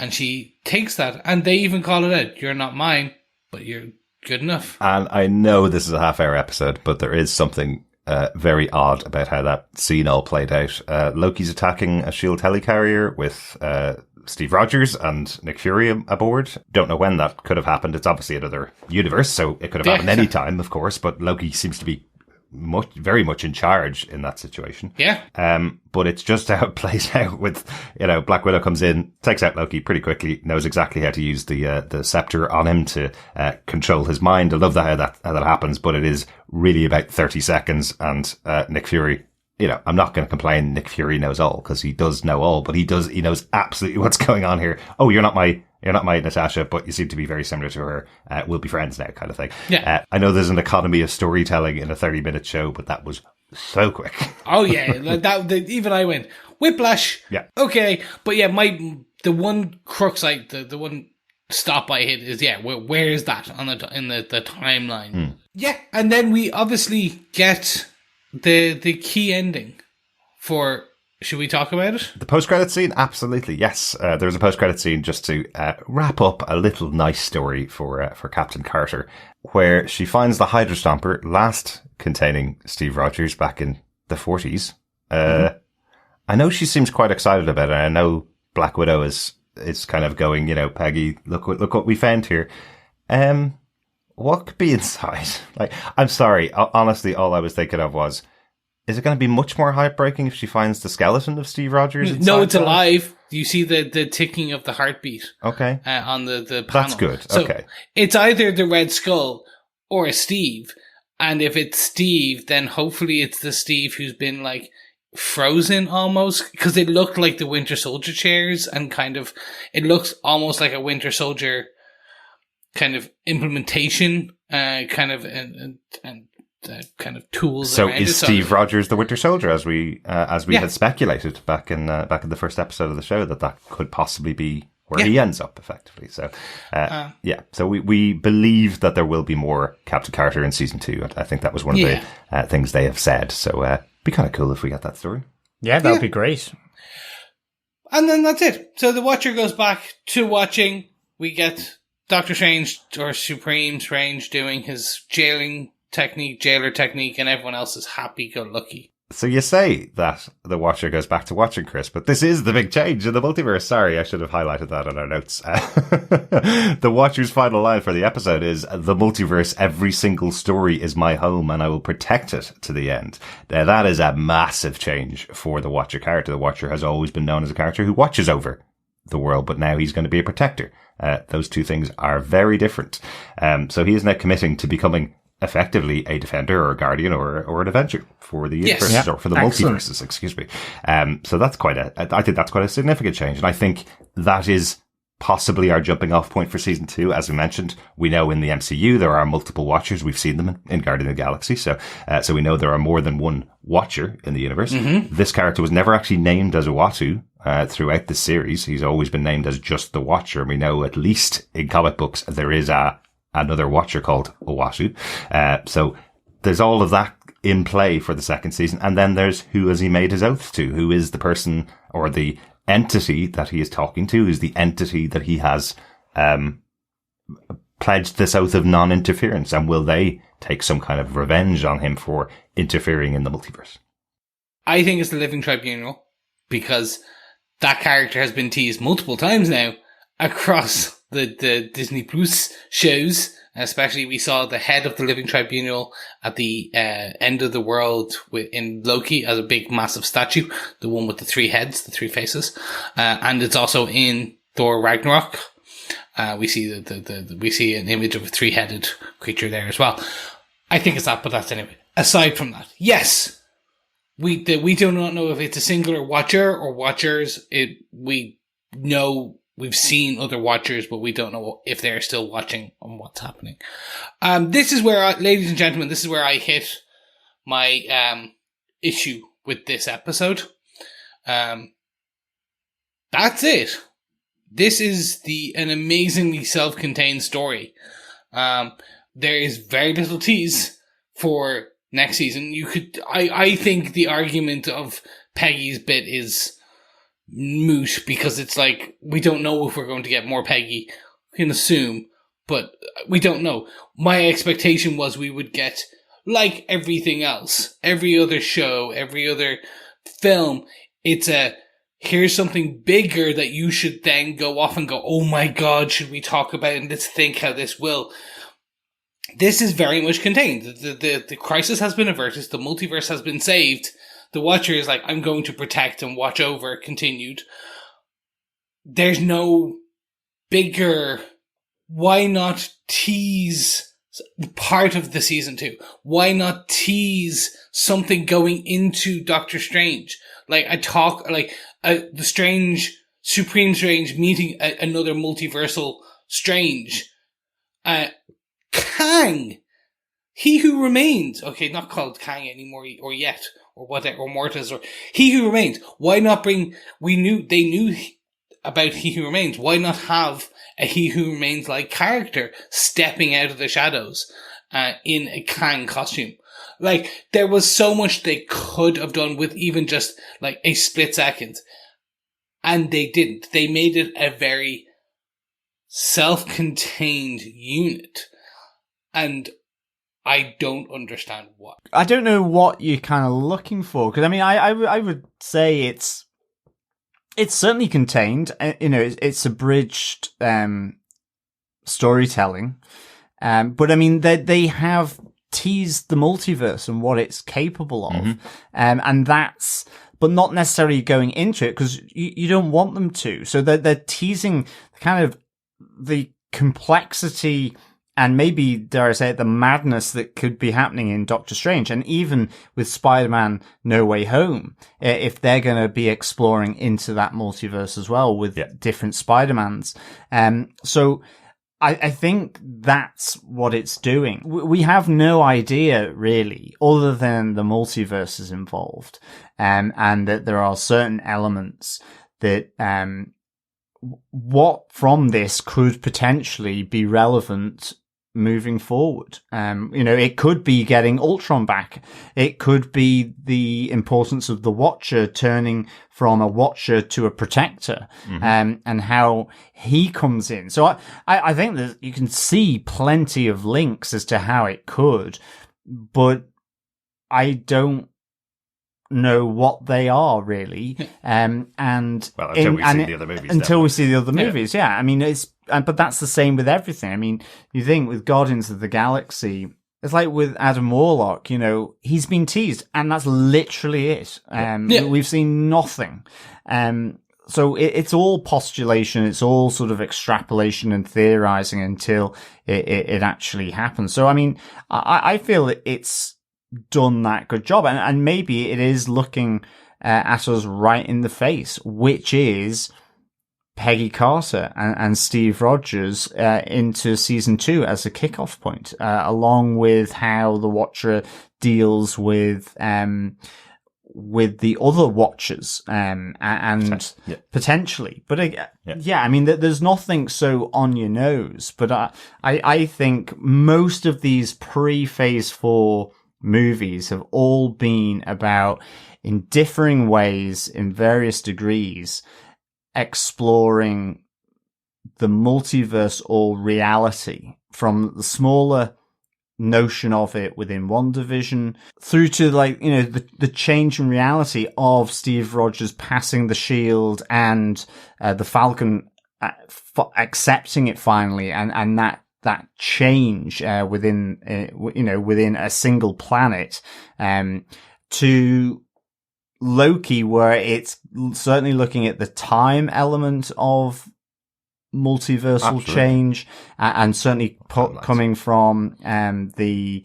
and she takes that, and they even call it out. You're not mine, but you're good enough. And I know this is a half-hour episode, but there is something very odd about how that scene all played out. Loki's attacking a SHIELD helicarrier with Steve Rogers and Nick Fury aboard. Don't know when that could have happened. It's obviously another universe, so it could have happened any time, of course, but Loki seems to be very much in charge in that situation. Yeah. But it's just how it plays out with, Black Widow comes in, takes out Loki pretty quickly, knows exactly how to use the scepter on him to control his mind. I love how that happens, but it is really about 30 seconds, and Nick Fury, I'm not going to complain Nick Fury knows all, because he does know all, but he knows absolutely what's going on here. Oh, you're not my Natasha, but you seem to be very similar to her. We'll be friends now, kind of thing. Yeah. I know there's an economy of storytelling in a 30-minute show, but that was so quick. Oh yeah, even I went Whiplash. Yeah. Okay, but yeah, the one crux, like the one stop I hit is where is that on in the timeline? Yeah, and then we obviously get the key ending for. Should we talk about it? The post-credit scene? Absolutely, yes. There's a post-credit scene just to wrap up a little nice story for Captain Carter, where she finds the Hydra Stomper, last containing Steve Rogers back in the 40s. I know she seems quite excited about it. I know Black Widow is kind of going, Peggy, look what we found here. What could be inside? Like, I'm sorry. Honestly, all I was thinking of was, is it going to be much more heartbreaking if she finds the skeleton of Steve Rogers? No, it's alive. You see the ticking of the heartbeat. Okay. On the panel. That's good. So okay. It's either the Red Skull or a Steve. And if it's Steve, then hopefully it's the Steve who's been like frozen almost. Because it looked like the Winter Soldier chairs and it looks almost like a Winter Soldier kind of implementation, and kind of tools. So is Steve Rogers the Winter Soldier, as we had speculated back in the first episode of the show, that could possibly be where he ends up effectively. So so we believe that there will be more Captain Carter in season 2. I think that was one of the things they have said. So be kind of cool if we get that story. Yeah, that would be great. And then that's it. So the Watcher goes back to watching. We get Doctor Strange, or Supreme Strange, doing his jailer technique, and everyone else is happy-go-lucky. So you say that the Watcher goes back to watching, Chris, but this is the big change in the multiverse. Sorry, I should have highlighted that in our notes. The Watcher's final line for the episode is, "The multiverse, every single story is my home, and I will protect it to the end." Now, that is a massive change for the Watcher character. The Watcher has always been known as a character who watches over the world, but now he's going to be a protector. Those two things are very different. So he is now committing to becoming effectively a defender or a guardian or an avenger for the universes, or for the multiverses, excuse me. So that's I think that's quite a significant change. And I think that is possibly our jumping off point for season 2. As we mentioned, we know in the MCU there are multiple Watchers. We've seen them in Guardian of the Galaxy. So we know there are more than one Watcher in the universe. Mm-hmm. This character was never actually named as Uatu throughout the series. He's always been named as just the Watcher. And we know, at least in comic books, there is another Watcher called Uatu. So there's all of that in play for the second season. And then there's, who has he made his oath to? Who is the person or the entity that he is talking to? Who's the entity that he has pledged this oath of non-interference? And will they take some kind of revenge on him for interfering in the multiverse? I think it's the Living Tribunal, because that character has been teased multiple times now across the Disney Plus shows. Especially, we saw the head of the Living Tribunal at the end of the world in Loki as a big, massive statue, the one with the 3 heads, the 3 faces, and it's also in Thor Ragnarok. We see we see an image of a 3-headed creature there as well. I think it's that, but that's anyway. Aside from that, yes, we do not know if it's a singular Watcher or Watchers. We know. We've seen other Watchers, but we don't know if they're still watching on what's happening. This is where, ladies and gentlemen, this is where I hit my issue with this episode. That's it. This is an amazingly self-contained story. There is very little tease for next season. I think the argument of Peggy's bit is moot, because it's like, we don't know if we're going to get more Peggy. We can assume, but we don't know. My expectation was we would get, like everything else, every other show, every other film, it's here's something bigger that you should then go off and go, oh my god, should we talk about it, and let's think how this will. This is very much contained. The crisis has been averted, the multiverse has been saved. The Watcher is like, I'm going to protect and watch over, continued. There's no bigger, why not tease part of the season 2? Why not tease something going into Doctor Strange? Like the Supreme Strange meeting another multiversal Strange. Kang! He Who Remains, okay, not called Kang anymore, or yet, or whatever, or Mortis, or He Who Remains. Why not bring, they knew about He Who Remains. Why not have a He Who Remains like character stepping out of the shadows in a Kang costume? Like, there was so much they could have done with even just like a split second. And they didn't. They made it a very self-contained unit. And I don't understand why. I don't know what you're kind of looking for. Because, I mean, I would say it's certainly contained. You know, it's abridged storytelling. But, I mean, they have teased the multiverse and what it's capable of. And that's... but not necessarily going into it, because you don't want them to. So they're teasing kind of the complexity and maybe, dare I say it, the madness that could be happening in Doctor Strange. And even with Spider-Man No Way Home, if they're going to be exploring into that multiverse as well with different Spider-Mans. So I think that's what it's doing. We have no idea, really, other than the multiverse is involved, and that there are certain elements that what from this could potentially be relevant moving forward. You know, it could be getting Ultron back. It could be the importance of the Watcher turning from a Watcher to a Protector, and how he comes in. So I think that you can see plenty of links as to how it could, but I don't know what they are really. And well, until we see the other movies. Until we see the other movies, yeah. I mean, but that's the same with everything. I mean, you think with Guardians of the Galaxy, it's like with Adam Warlock, you know, he's been teased, and that's literally it. We've seen nothing. So it's all postulation, it's all sort of extrapolation and theorizing until it actually happens. So, I mean, I feel that it's done that good job, and maybe it is looking at us right in the face, which is Peggy Carter and Steve Rogers into season 2 as a kickoff point, along with how the Watcher deals with the other Watchers, and potentially. But I mean, there's nothing so on your nose. But I think most of these pre-Phase 4 movies have all been about, in differing ways, in various degrees, exploring the multiverse or reality, from the smaller notion of it within WandaVision through to, like, you know, the change in reality of Steve Rogers passing the shield and the Falcon accepting it finally, and that change within within a single planet, to Loki, where it's certainly looking at the time element of multiversal change, and certainly coming from Endgame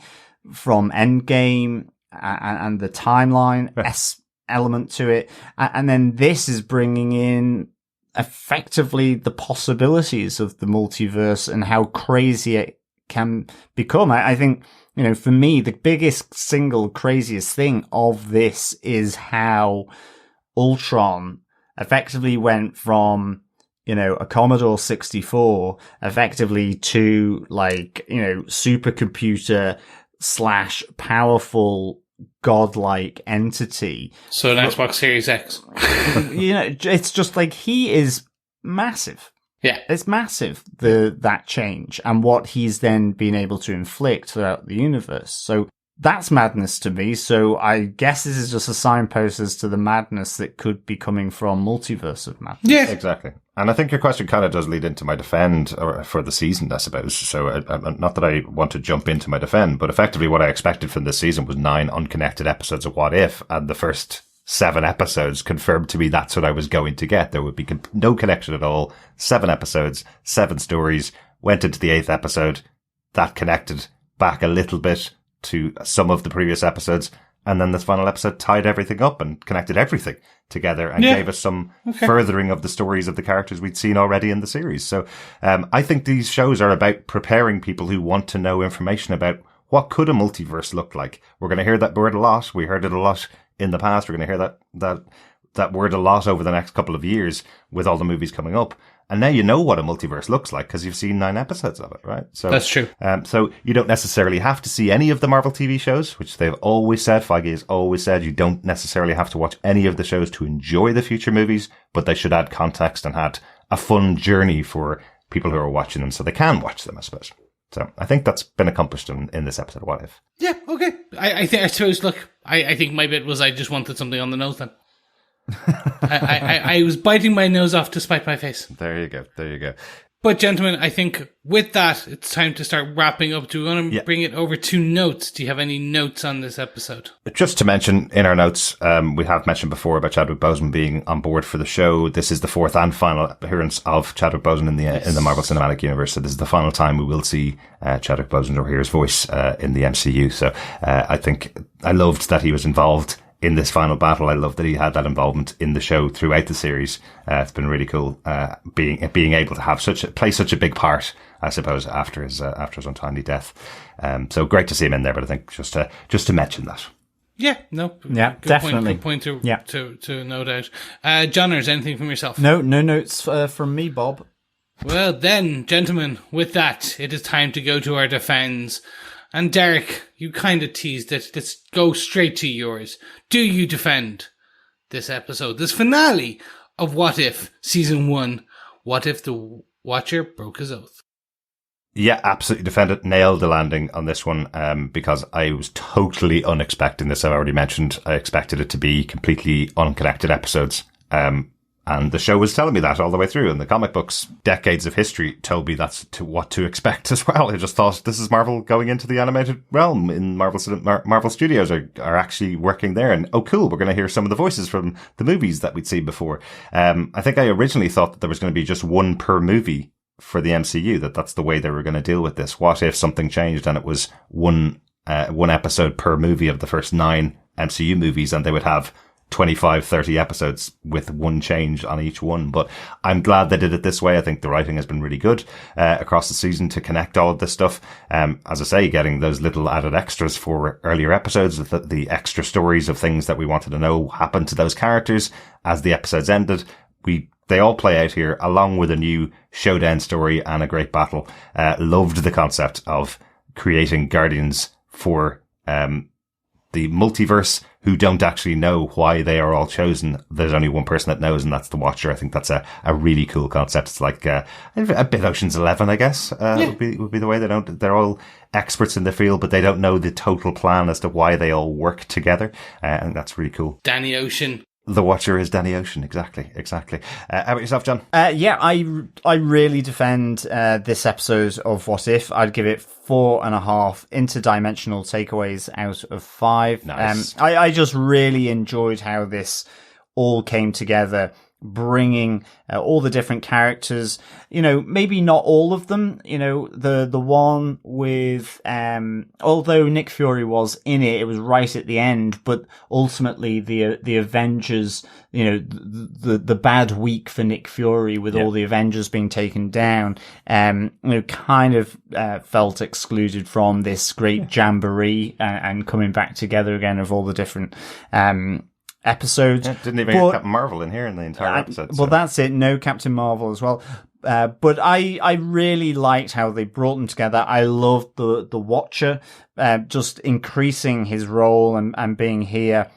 and the timeline element to it, and then this is bringing in effectively the possibilities of the multiverse and how crazy it can become. I think, you know, for me, the biggest single craziest thing of this is how Ultron effectively went from, you know, a Commodore 64 effectively to, like, you know, supercomputer / powerful godlike entity. So an Xbox Series X. You know, it's just like, he is massive. Yeah. It's massive, that change, and what he's then been able to inflict throughout the universe. So that's madness to me. So I guess this is just a signpost as to the madness that could be coming from Multiverse of Madness. Yeah. Exactly. And I think your question kind of does lead into my defend for the season, I suppose. So not that I want to jump into my defend, but effectively what I expected from this season was 9 unconnected episodes of What If, and the first 7 episodes confirmed to me that's what I was going to get. There would be no connection at all. 7 episodes, 7 stories, went into the 8th episode. That connected back a little bit to some of the previous episodes. And then this final episode tied everything up and connected everything together and gave us some furthering of the stories of the characters we'd seen already in the series. So I think these shows are about preparing people who want to know information about what could a multiverse look like? We're going to hear that word a lot. We heard it a lot in the past. We're going to hear that word a lot over the next couple of years with all the movies coming up. And now you know what a multiverse looks like because you've seen 9 episodes of it, right? So that's true. So you don't necessarily have to see any of the Marvel TV shows, which they've always said. Feige has always said you don't necessarily have to watch any of the shows to enjoy the future movies, but they should add context and add a fun journey for people who are watching them so they can watch them, I suppose. So I think that's been accomplished in this episode of What If. Yeah, okay. I suppose, look, I think my bit was I just wanted something on the nose then. I was biting my nose off to spite my face. There you go. But gentlemen, I think with that, it's time to start wrapping up. Do we want to bring it over to notes? Do you have any notes on this episode? Just to mention in our notes, we have mentioned before about Chadwick Boseman being on board for the show. This is the 4th and final appearance of Chadwick Boseman in the Marvel Cinematic Universe. So this is the final time we will see Chadwick Boseman or hear his voice in the MCU. So I think I loved that he was involved in this final battle. I love that he had that involvement in the show throughout the series. It's been really cool, being able to have play such a big part, I suppose, after his untimely death. So great to see him in there, but I think just to mention that. Yeah, no. Yeah, good definitely. Good point to note out. John, is anything from yourself? No notes from me, Bob. Well then, gentlemen, with that, it is time to go to our defends. And Derek, you kind of teased it. Let's go straight to yours. Do you defend this episode, this finale of What If Season 1? What if the Watcher broke his oath? Yeah, absolutely defend it. Nailed the landing on this one, because I was totally unexpecting this. I've already mentioned I expected it to be completely unconnected episodes. And the show was telling me that all the way through. And the comic books, decades of history, told me that's what to expect as well. I just thought this is Marvel going into the animated realm in Marvel Studios are actually working there. And, oh, cool, we're going to hear some of the voices from the movies that we'd seen before. I think I originally thought that there was going to be just one per movie for the MCU, that's the way they were going to deal with this. What if something changed and it was one episode per movie of the first 9 MCU movies, and they would have 25, 30 episodes with one change on each one. But I'm glad they did it this way. I think the writing has been really good across the season to connect all of this stuff. As I say, getting those little added extras for earlier episodes, the extra stories of things that we wanted to know happened to those characters as the episodes ended. They all play out here along with a new showdown story and a great battle. Loved the concept of creating guardians for the multiverse who don't actually know why they are all chosen. There's only one person that knows, and that's the Watcher. I think that's a really cool concept. It's like a bit Ocean's 11, I guess, would be the way. They're all experts in the field, but they don't know the total plan as to why they all work together. And that's really cool. Danny Ocean. The Watcher is Danny Ocean. Exactly. How about yourself, John? Yeah, I really defend this episode of What If. I'd give it 4.5 interdimensional takeaways out of 5. Nice. I just really enjoyed how this all came together, bringing all the different characters, maybe not all of them, the one with, although Nick Fury was in it, it was right at the end, but ultimately the Avengers, the bad week for Nick Fury with all the Avengers being taken down, kind of felt excluded from this great jamboree and coming back together again of all the different, episodes. Yeah, didn't even get Captain Marvel in here in the entire episode. Well, that's it. No Captain Marvel as well. But I really liked how they brought them together. I loved the Watcher, just increasing his role and being here,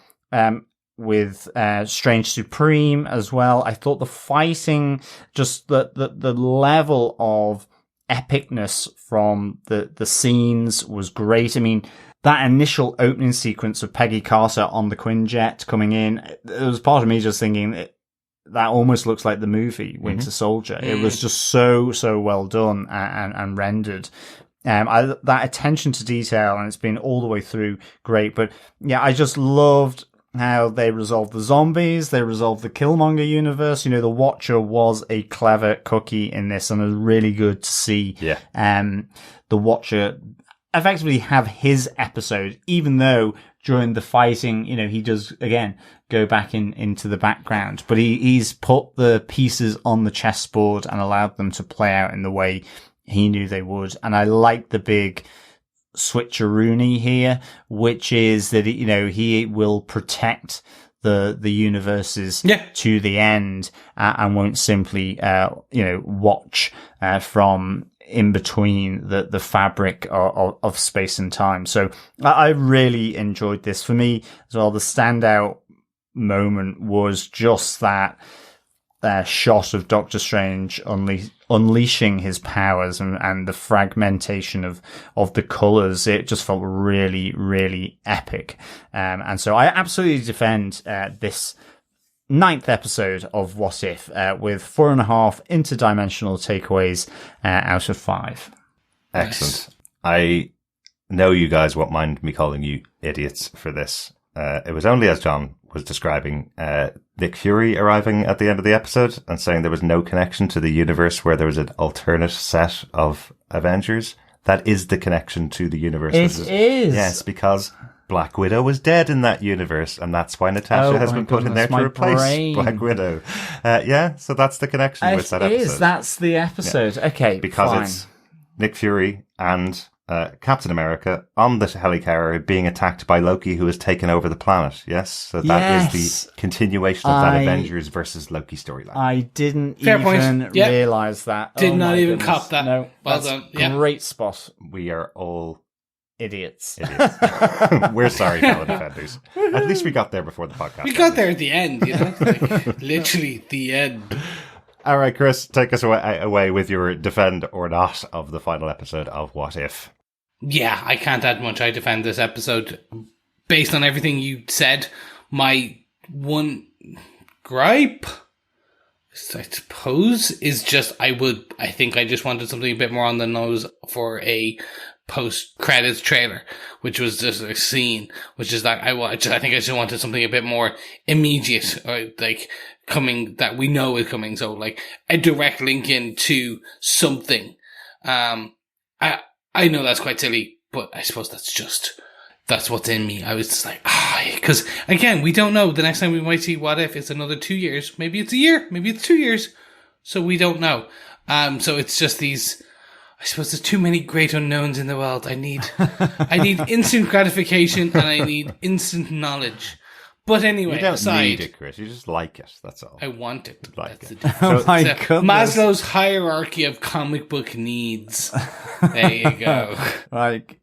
with, Strange Supreme as well. I thought the fighting, just the level of epicness from the scenes was great. I mean, that initial opening sequence of Peggy Carter on the Quinjet coming in, there was part of me just thinking that almost looks like the movie Winter Soldier. It was just so well done and rendered. That attention to detail, and it's been all the way through great. But yeah, I just loved how they resolved the zombies, they resolved the Killmonger universe. The Watcher was a clever cookie in this, and it was really good to see the Watcher effectively have his episode, even though during the fighting, he does again go back into the background, but he's put the pieces on the chessboard and allowed them to play out in the way he knew they would. And I like the big switcheroony here, which is that, you know, he will protect the universes to the end, and won't simply, you know, watch, from in between the fabric of space and time. So I really enjoyed this. For me as well, the standout moment was just that shot of Doctor Strange unleashing his powers and the fragmentation of the colours. It just felt really, really epic. And so I absolutely defend this 9th episode of What If, with 4.5 interdimensional takeaways out of 5. Excellent. I know you guys won't mind me calling you idiots for this. It was only as John was describing Nick Fury arriving at the end of the episode and saying there was no connection to the universe where there was an alternate set of Avengers. That is the connection to the universe. It is. Yes, because Black Widow was dead in that universe, and that's why Natasha has been put in there to replace Black Widow. So that's the connection with that episode. That's the episode. Yeah. Okay, because fine. It's Nick Fury and Captain America on the helicarrier being attacked by Loki, who has taken over the planet. Yes, so that is the continuation of that Avengers versus Loki storyline. I didn't even realise that. Did not even cop that. No, well done. Great spot. We are all idiots. We're sorry, fellow defenders. At least we got there before the podcast. We got there at the end, you know, like, literally the end. All right, Chris, take us away with your defend or not of the final episode of What If. Yeah, I can't add much. I defend this episode based on everything you said. My one gripe, I suppose, is just I think I just wanted something a bit more on the nose for a post-credits trailer, which was just a scene, which is that I think I just wanted something a bit more immediate, or like coming, that we know is coming. So like a direct link into something. I know that's quite silly, but I suppose that's what's in me. I was just like, because again, we don't know. The next time we might see What If, it's another 2 years. Maybe it's a year. Maybe it's 2 years. So we don't know. So it's just these, I suppose there's too many great unknowns in the world. I need instant gratification and I need instant knowledge. But anyway, you don't need it, Chris. You just like it. That's all. I want it. Like it. Oh my goodness. Maslow's hierarchy of comic book needs. There you go. Like,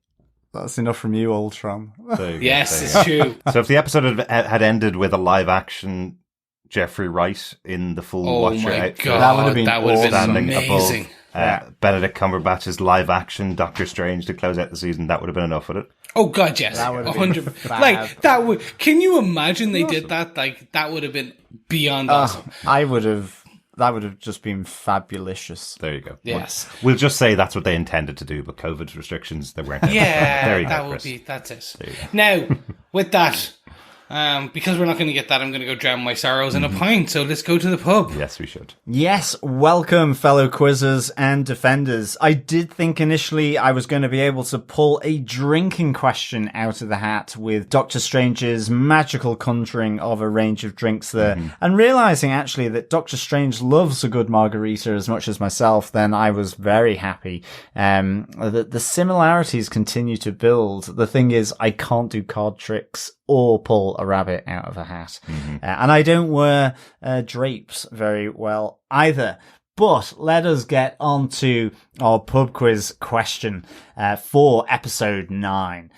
that's enough from you, Ultron. Yes, it's true. So if the episode had ended with a live action Jeffrey Wright in the full Watcher outfit, that would have been amazing. Benedict Cumberbatch's live action Doctor Strange to close out the season, that would have been enough, would it? Oh god, yes, 100%. Like that would. Can you imagine they did that? Like that would have been beyond awesome. That would have just been fabulous. There you go. Yes, we'll just say that's what they intended to do, but COVID restrictions, they weren't. Yeah, there you that go, would Chris. be. That's it. Now, with that. Because we're not going to get that, I'm going to go drown my sorrows in a pint. So let's go to the pub. Yes, we should. Yes, welcome, fellow quizzers and defenders. I did think initially I was going to be able to pull a drinking question out of the hat with Doctor Strange's magical conjuring of a range of drinks there, and realizing actually that Doctor Strange loves a good margarita as much as myself. Then I was very happy. The similarities continue to build. The thing is, I can't do card tricks or pull a rabbit out of a hat. And I don't wear drapes very well either. But let us get on to our pub quiz question for episode 9.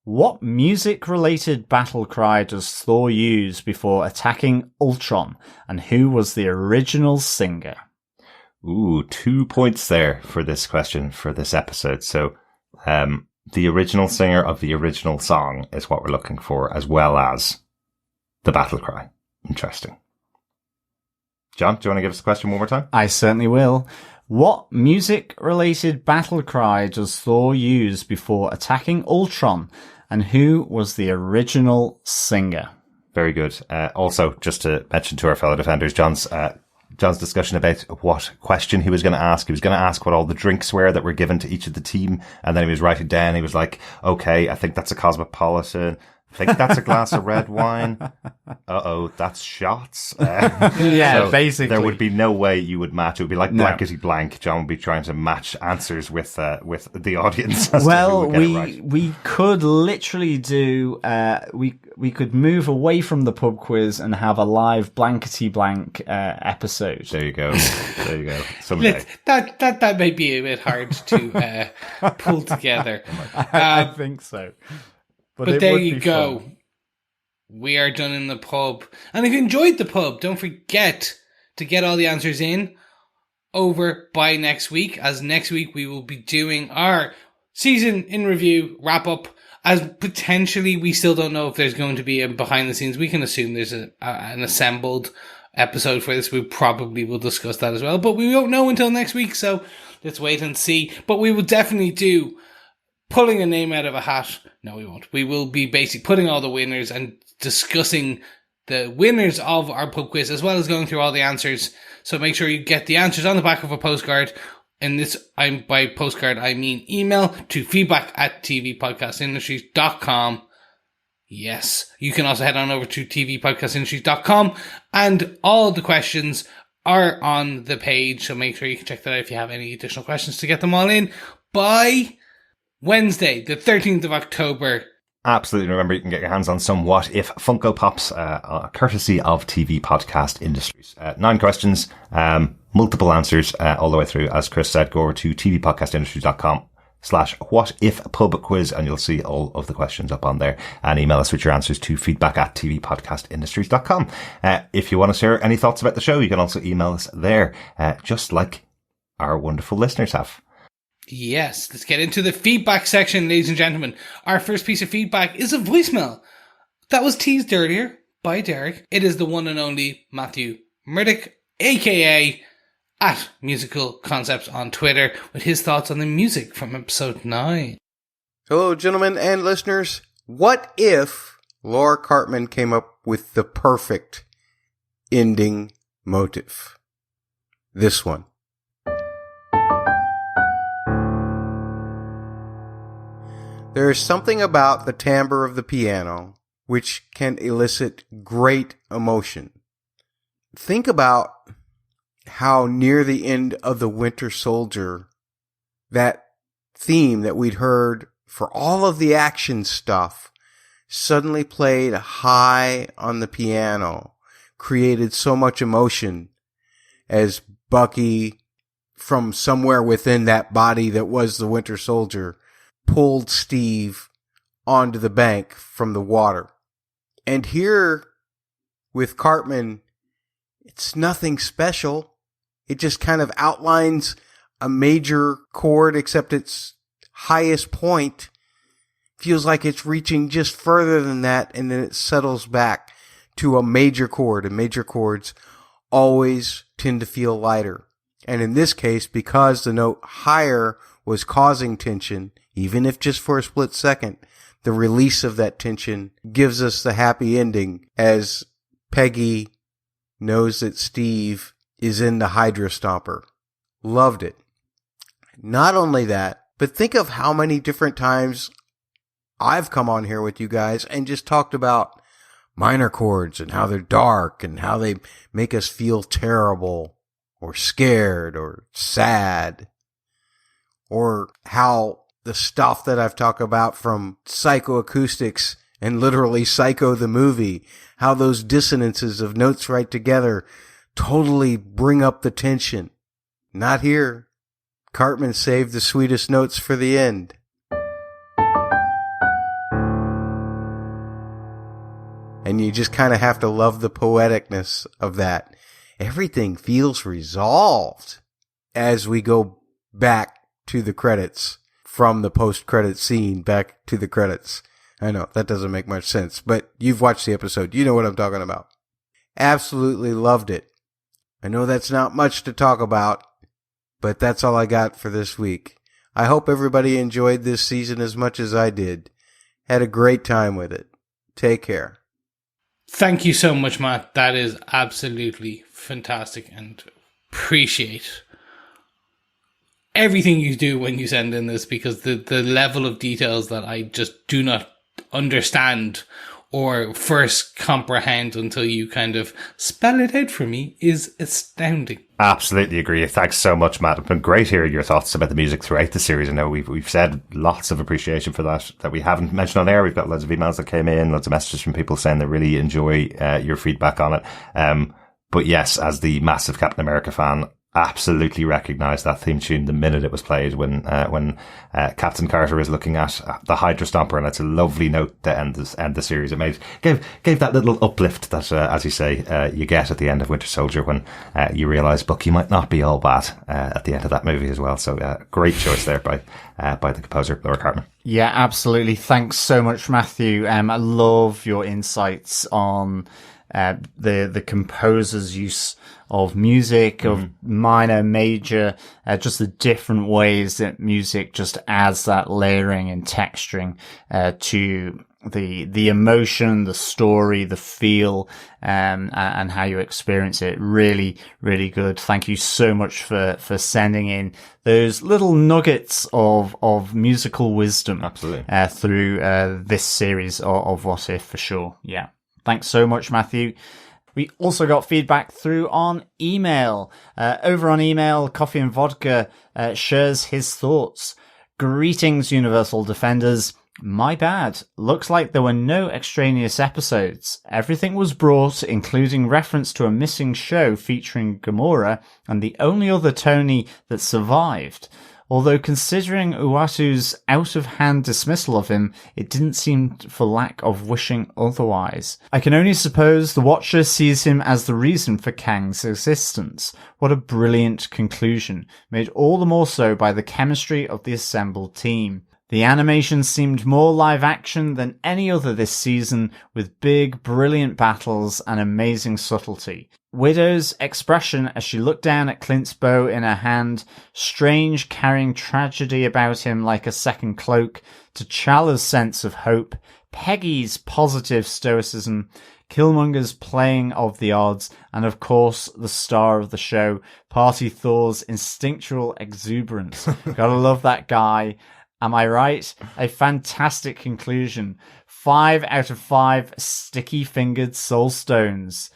What music-related battle cry does Thor use before attacking Ultron? And who was the original singer? Ooh, 2 points there for this question, for this episode. So, the original singer of the original song is what we're looking for, as well as the battle cry. Interesting. John, do you want to give us the question one more time? I certainly will. What music-related battle cry does Thor use before attacking Ultron? And who was the original singer? Very good. Also, just to mention to our fellow defenders, John's discussion about what question he was going to ask. He was going to ask what all the drinks were that were given to each of the team. And then he was writing down. He was like, okay, I think that's a Cosmopolitan. think that's a glass of red wine. Uh-oh, that's shots. Yeah, so basically. There would be no way you would match. It would be like blankety blank. John would be trying to match answers with the audience. Well, we could literally do, we could move away from the pub quiz and have a live blankety blank episode. There you go. Someday. That may be a bit hard to pull together. I think so. But there you go. Fun. We are done in the pub. And if you enjoyed the pub, don't forget to get all the answers in over by next week, as next week we will be doing our season in review wrap up, as potentially we still don't know if there's going to be a behind the scenes. We can assume there's an assembled episode for this. We probably will discuss that as well, but we won't know until next week, so let's wait and see. But we will definitely do pulling a name out of a hat. No, we won't. We will be basically putting all the winners and discussing the winners of our pub quiz, as well as going through all the answers. So make sure you get the answers on the back of a postcard. And this, by postcard, I mean email to feedback@tvpodcastindustries.com. Yes. You can also head on over to tvpodcastindustries.com, and all the questions are on the page. So make sure you can check that out if you have any additional questions to get them all in by Wednesday, the 13th of October. Absolutely. Remember, you can get your hands on some What If Funko Pops, courtesy of TV Podcast Industries. 9 questions, multiple answers all the way through. As Chris said, go over to tvpodcastindustries.com/whatifpubquiz and you'll see all of the questions up on there. And email us with your answers to feedback@tvpodcastindustries.com. If you want to share any thoughts about the show, you can also email us there, just like our wonderful listeners have. Yes, let's get into the feedback section, ladies and gentlemen. Our first piece of feedback is a voicemail that was teased earlier by Derek. It is the one and only Matthew Murdoch, aka @musicalconcepts on Twitter, with his thoughts on the music from episode 9. Hello, gentlemen and listeners. What if Laura Cartman came up with the perfect ending motive? This one. There is something about the timbre of the piano which can elicit great emotion. Think about how near the end of The Winter Soldier, that theme that we'd heard for all of the action stuff suddenly played high on the piano, created so much emotion as Bucky, from somewhere within that body that was the Winter Soldier, pulled Steve onto the bank from the water. And here with Cartman, it's nothing special. It just kind of outlines a major chord, except its highest point feels like it's reaching just further than that, and then it settles back to a major chord. And major chords always tend to feel lighter. And in this case, because the note higher was causing tension, even if just for a split second, the release of that tension gives us the happy ending as Peggy knows that Steve is in the Hydra Stomper. Loved it. Not only that, but think of how many different times I've come on here with you guys and just talked about minor chords and how they're dark and how they make us feel terrible or scared or sad, or how the stuff that I've talked about from psychoacoustics and literally Psycho the movie, how those dissonances of notes right together totally bring up the tension. Not here. Cartman saved the sweetest notes for the end. And you just kind of have to love the poeticness of that. Everything feels resolved as we go back to the credits, from the post-credit scene back to the credits. I know, that doesn't make much sense, but you've watched the episode. You know what I'm talking about. Absolutely loved it. I know that's not much to talk about, but that's all I got for this week. I hope everybody enjoyed this season as much as I did. Had a great time with it. Take care. Thank you so much, Matt. That is absolutely fantastic, and appreciate everything you do when you send in this, because the level of details that I just do not understand or first comprehend until you kind of spell it out for me is astounding. Absolutely agree. Thanks so much, Matt. It's been great hearing your thoughts about the music throughout the series. I know we've said lots of appreciation for that we haven't mentioned on air. We've got loads of emails that came in, loads of messages from people saying they really enjoy your feedback on it. But yes, as the massive Captain America fan, absolutely recognised that theme tune the minute it was played when Captain Carter is looking at the Hydra Stomper, and it's a lovely note to end the series. It gave that little uplift that, as you say, you get at the end of Winter Soldier when you realise Bucky might not be all bad at the end of that movie as well. So great choice there by the composer Laura Cartman. Yeah, absolutely. Thanks so much, Matthew. I love your insights on the composer's use of music, of minor, major, just the different ways that music just adds that layering and texturing to the emotion, the story, the feel, and how you experience it. Really, really good. Thank you so much for sending in those little nuggets of musical wisdom. Absolutely. Through this series of What If, for sure. Yeah. Thanks so much, Matthew. We also got feedback through on email. Over on email, Coffee and Vodka shares his thoughts. Greetings, Universal Defenders. My bad. Looks like there were no extraneous episodes. Everything was brought, including reference to a missing show featuring Gamora and the only other Tony that survived. Although considering Uatu's out-of-hand dismissal of him, it didn't seem for lack of wishing otherwise. I can only suppose the Watcher sees him as the reason for Kang's existence. What a brilliant conclusion, made all the more so by the chemistry of the assembled team. The animation seemed more live action than any other this season, with big, brilliant battles and amazing subtlety. Widow's expression as she looked down at Clint's bow in her hand, Strange carrying tragedy about him like a second cloak, T'Challa's sense of hope, Peggy's positive stoicism, Killmonger's playing of the odds, and of course the star of the show, Party Thor's instinctual exuberance. Gotta love that guy. Am I right? A fantastic conclusion. 5 out of 5 sticky-fingered soul stones.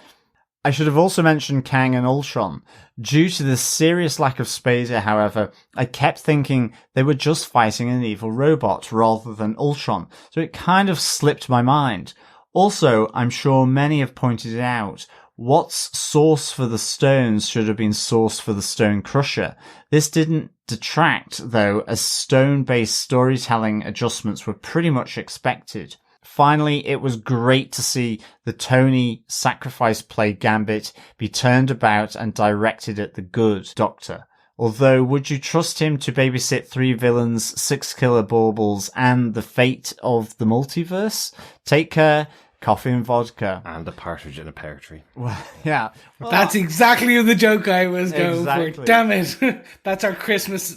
I should have also mentioned Kang and Ultron. Due to the serious lack of Spader, however, I kept thinking they were just fighting an evil robot rather than Ultron, so it kind of slipped my mind. Also, I'm sure many have pointed it out, what's source for the stones should have been source for the Stone Crusher. This didn't detract, though, as stone-based storytelling adjustments were pretty much expected. Finally, it was great to see the Tony sacrifice play gambit be turned about and directed at the good Doctor. Although, would you trust him to babysit 3 villains, 6 killer baubles, and the fate of the multiverse? Take care. Coffee and vodka. And a partridge in a pear tree. Well, yeah. Well, that's exactly the joke I was going exactly. for. Damn it. That's our Christmas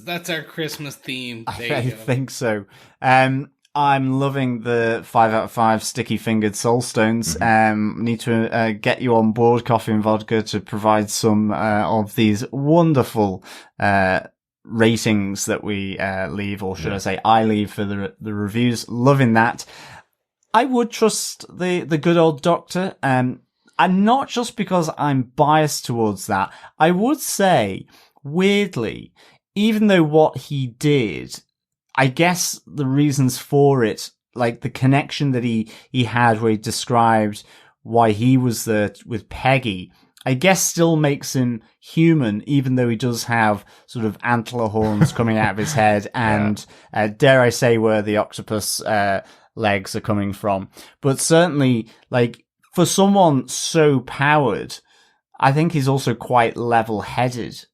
theme. I think so. I'm loving the 5 out of 5 sticky fingered soul stones. Need to get you on board, Coffee and Vodka, to provide some of these wonderful ratings that we leave, or should I say I leave for the reviews. Loving that. I would trust the good old Doctor, and not just because I'm biased towards that. I would say, weirdly, even though what he did, I guess the reasons for it, like the connection that he had where he described why he was there with Peggy, I guess still makes him human, even though he does have sort of antler horns coming out of his head and, dare I say, where the octopus legs are coming from. But certainly, like, for someone so powered, I think he's also quite level-headed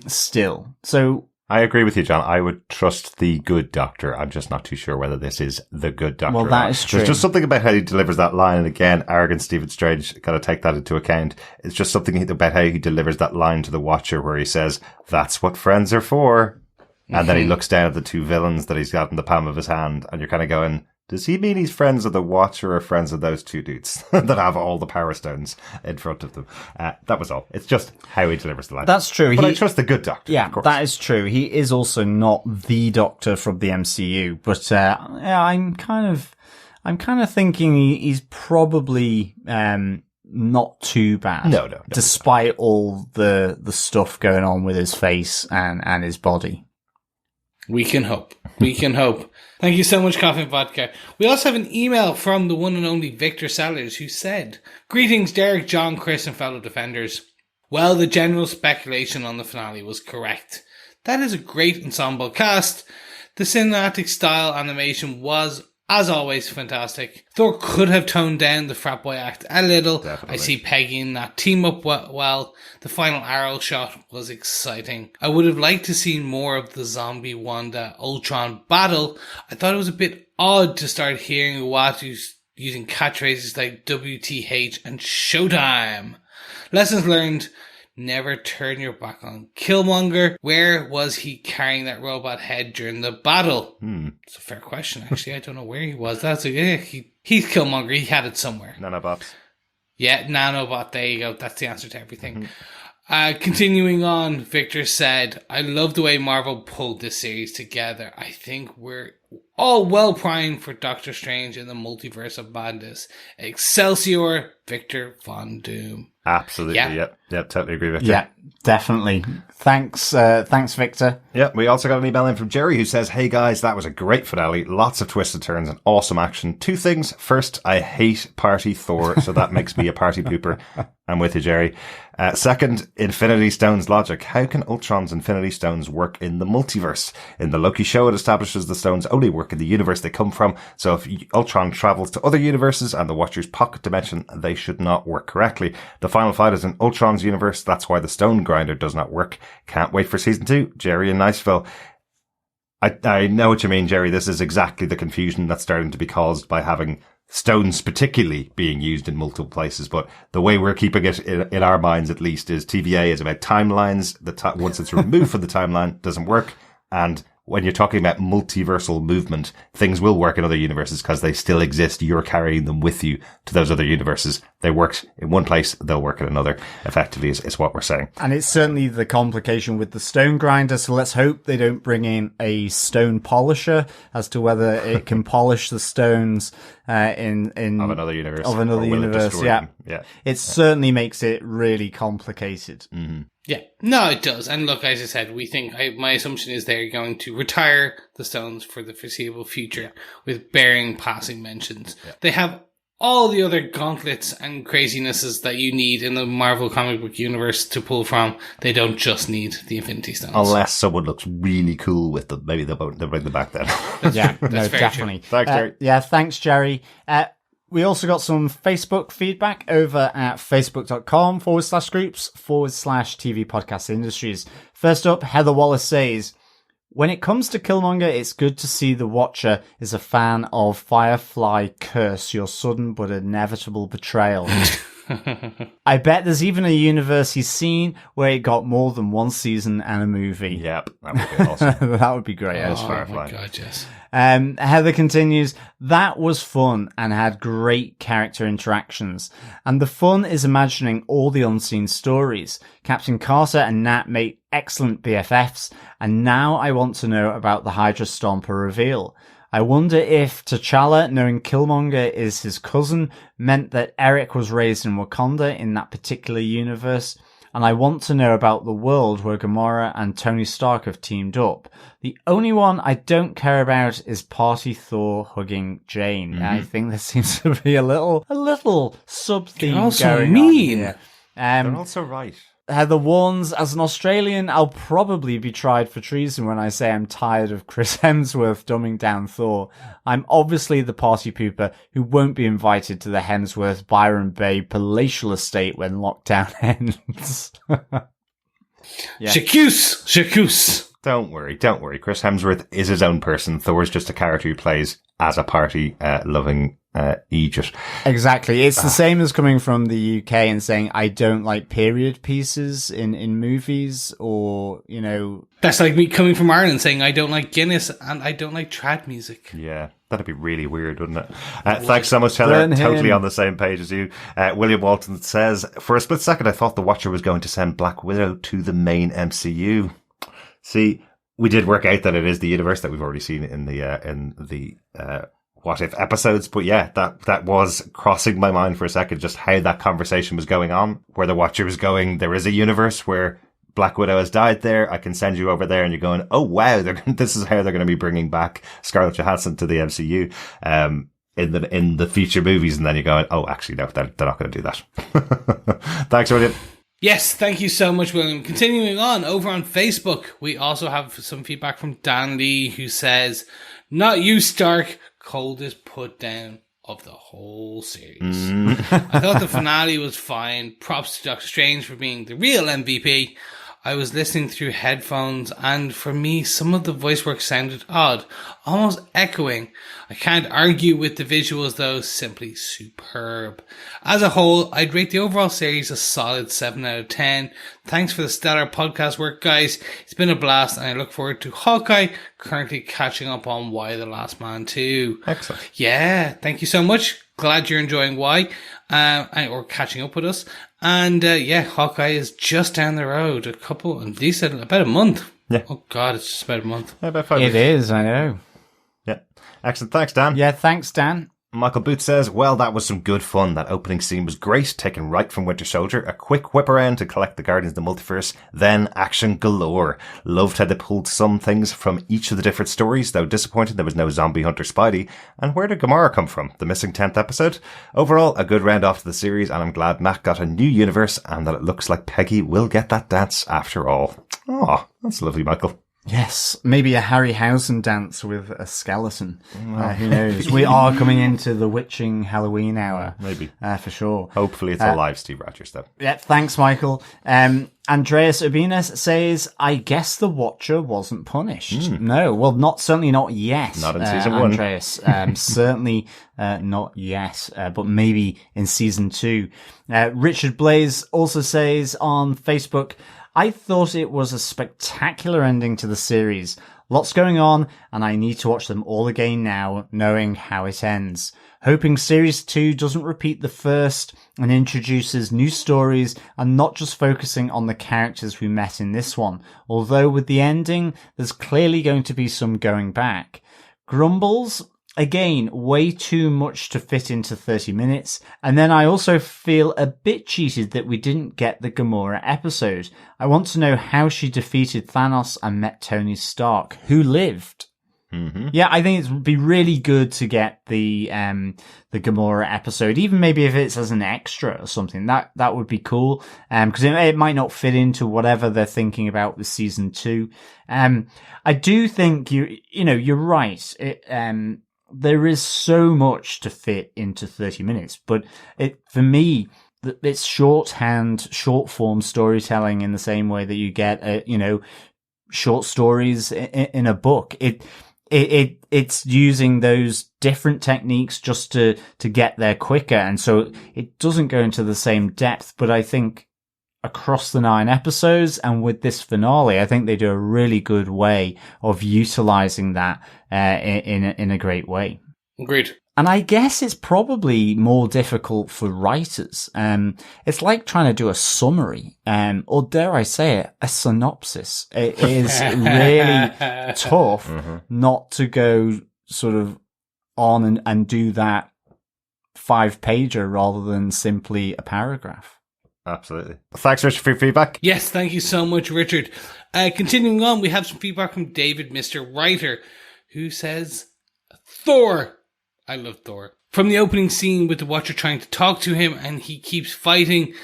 still. So I agree with you, John. I would trust the good Doctor. I'm just not too sure whether this is the good Doctor. Well, that is true. There's just something about how he delivers that line. And again, arrogant Stephen Strange, got to take that into account. It's just something about how he delivers that line to the Watcher where he says, "That's what friends are for." And then he looks down at the 2 villains that he's got in the palm of his hand. And you're kind of going, does he mean he's friends of the Watcher or friends of those 2 dudes that have all the Power Stones in front of them? That was all. It's just how he delivers the line. That's true. But I trust the good Doctor. Yeah, of course. that is true. He is also not the Doctor from the MCU, but I'm I'm kind of thinking he's probably not too bad. No. Despite all the stuff going on with his face and his body. We can hope. We can hope. Thank you so much, Coffee and Vodka. We also have an email from the one and only Victor Sellers, who said, "Greetings, Derek, John, Chris, and fellow Defenders. Well, the general speculation on the finale was correct. That is a great ensemble cast. The cinematic style animation was, as always, fantastic. Thor could have toned down the frat boy act a little. Definitely. I see Peggy and that team up well. The final arrow shot was exciting. I would have liked to see more of the zombie Wanda Ultron battle. I thought it was a bit odd to start hearing Uatu using catchphrases like WTH and Showtime. Lessons learned. Never turn your back on Killmonger. Where was he carrying that robot head during the battle? It's a fair question, actually. I don't know where he was. He's Killmonger. He had it somewhere. Nanobots. Yeah, nanobot. There you go. That's the answer to everything. Continuing on, Victor said, I love the way Marvel pulled this series together. I think we're all well primed for Doctor Strange in the Multiverse of Madness. Excelsior, Victor Von Doom. Absolutely. Yeah. Yep. Totally agree with you. Yeah, definitely. Thanks, Victor. Yeah, we also got an email in from Jerry who says, "Hey guys, that was a great finale. Lots of twists and turns and awesome action. 2 things. First, I hate Party Thor, so that makes me a party pooper." I'm with you, Jerry. Second, Infinity Stones logic. How can Ultron's Infinity Stones work in the multiverse? In the Loki show, it establishes the stones only work in the universe they come from. So if Ultron travels to other universes and the Watcher's pocket dimension, they should not work correctly. The final fight is in Ultron's universe. That's why the stone grinder does not work. Can't wait for season 2. Jerry in Niceville. I know what you mean, Jerry. This is exactly the confusion that's starting to be caused by having stones particularly being used in multiple places. But the way we're keeping it in our minds, at least, is TVA is about timelines. Once it's removed from the timeline, doesn't work. And when you're talking about multiversal movement, things will work in other universes because they still exist. You're carrying them with you to those other universes. They worked in one place, they'll work in another, effectively, is what we're saying. And it's certainly the complication with the stone grinder, so let's hope they don't bring in a stone polisher as to whether it can polish the stones in Of another universe. Of another Or will it universe, destroy yeah. them? Yeah. It certainly makes it really complicated. Mm-hmm. Yeah, no, it does. And look, as I said, my assumption is they're going to retire the stones for the foreseeable future with bearing passing mentions. Yeah. They have all the other gauntlets and crazinesses that you need in the Marvel comic book universe to pull from. They don't just need the Infinity Stones. Unless someone looks really cool with them. Maybe they'll bring them back then. Yeah, that's no, very definitely. True. Thanks, Jerry. Yeah, thanks, Jerry. We also got some Facebook feedback over at facebook.com/groups/TV Podcast Industries. First up, Heather Wallace says, when it comes to Killmonger, it's good to see the Watcher is a fan of Firefly Curse, your sudden but inevitable betrayal. I bet there's even a universe he's seen where it got more than one season and a movie. Yep, that would be awesome. That would be great. Oh my God, yes. Heather continues, that was fun and had great character interactions. And the fun is imagining all the unseen stories. Captain Carter and Nat make excellent BFFs, and now I want to know about the Hydra Stomper reveal. I wonder if T'Challa, knowing Killmonger is his cousin, meant that Eric was raised in Wakanda in that particular universe. And I want to know about the world where Gamora and Tony Stark have teamed up. The only one I don't care about is Party Thor hugging Jane. Mm-hmm. I think there seems to be a little sub-theme going on here. They're also right. Heather warns, as an Australian, I'll probably be tried for treason when I say I'm tired of Chris Hemsworth dumbing down Thor. I'm obviously the party pooper who won't be invited to the Hemsworth Byron Bay palatial estate when lockdown ends. Yeah. Shakuse. Don't worry. Chris Hemsworth is his own person. Thor's just a character who plays as a party loving Aegis. Exactly. It's the same as coming from the UK and saying, I don't like period pieces in movies, or, you know. That's like me coming from Ireland saying, I don't like Guinness and I don't like trad music. Yeah, that'd be really weird, wouldn't it? Thanks so much, Heather. Totally on the same page as you. William Walton says, for a split second, I thought the Watcher was going to send Black Widow to the main MCU. See, we did work out that it is the universe that we've already seen in the what if episodes. But yeah, that was crossing my mind for a second, just how that conversation was going on, where the Watcher was going. There is a universe where Black Widow has died there. I can send you over there, and you're going, oh wow, this is how they're going to be bringing back Scarlett Johansson to the MCU in the future movies. And then you're going, oh, actually no, they're not going to do that. Thanks, William. Yes, thank you so much, William. Continuing on, over on Facebook, we also have some feedback from Dan Lee, who says, not you, Stark, coldest put down of the whole series. I thought the finale was fine. Props to Doctor Strange for being the real MVP. I was listening through headphones, and for me, some of the voice work sounded odd, almost echoing. I can't argue with the visuals though, simply superb. As a whole, I'd rate the overall series a solid 7 out of 10. Thanks for the stellar podcast work, guys. It's been a blast, and I look forward to Hawkeye, currently catching up on Why the Last Man 2. Excellent. Yeah, thank you so much. Glad you're enjoying Why, or catching up with us. And yeah, Hawkeye is just down the road. At least about a month. Yeah. Oh God, it's just about a month. Yeah, about 5 It weeks. is, I know. Yeah. Excellent. Thanks, Dan. Yeah, thanks, Dan. Michael Booth says, well, that was some good fun. That opening scene was great, taken right from Winter Soldier. A quick whip around to collect the Guardians of the Multiverse, then action galore. Loved how they pulled some things from each of the different stories, though disappointed there was no zombie hunter Spidey. And where did Gamora come from? The missing 10th episode? Overall, a good round off to the series, and I'm glad Matt got a new universe and that it looks like Peggy will get that dance after all. Oh, that's lovely, Michael. Yes, maybe a Harryhausen dance with a skeleton. Who knows? We are coming into the witching Halloween hour. Maybe. For sure. Hopefully it's alive, Steve Rogers, though. Yeah, thanks, Michael. Andreas Ubinas says, I guess the Watcher wasn't punished. No, well, certainly not yet. Not in season 1. Andreas, certainly not yet, but maybe in season 2. Richard Blaze also says on Facebook, I thought it was a spectacular ending to the series. Lots going on, and I need to watch them all again now, knowing how it ends. Hoping Series 2 doesn't repeat the first and introduces new stories and not just focusing on the characters we met in this one. Although with the ending, there's clearly going to be some going back. Grumbles? Again, way too much to fit into 30 minutes. And then I also feel a bit cheated that we didn't get the Gamora episode. I want to know how she defeated Thanos and met Tony Stark, who lived. Mm-hmm. Yeah, I think it would be really good to get the Gamora episode, even maybe if it's as an extra or something. That would be cool. Because it might not fit into whatever they're thinking about with season 2. I do think you're right. There is so much to fit into 30 minutes, but for me, it's shorthand, short form storytelling in the same way that you get, short stories in a book. It's using those different techniques just to get there quicker. And so it doesn't go into the same depth, but I think across the 9 episodes and with this finale, I think they do a really good way of utilizing that in a great way. Agreed. And I guess it's probably more difficult for writers. It's like trying to do a summary, or dare I say it, a synopsis. It is really tough not to go sort of on and do that 5-pager rather than simply a paragraph. Absolutely. Thanks, Richard, for your feedback. Yes, thank you so much, Richard. Continuing on, we have some feedback from David, Mr. Writer, who says, Thor. I love Thor. From the opening scene with the Watcher trying to talk to him and he keeps fighting,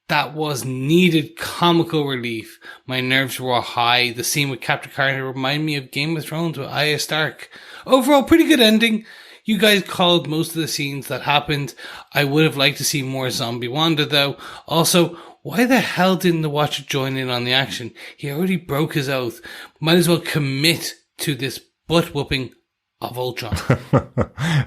that was needed comical relief. My nerves were high. The scene with Captain Carter reminded me of Game of Thrones with Arya Stark. Overall, pretty good ending. You guys called most of the scenes that happened. I would have liked to see more Zombie Wanda though. Also, why the hell didn't the Watcher join in on the action? He already broke his oath. Might as well commit to this butt whooping of Ultron.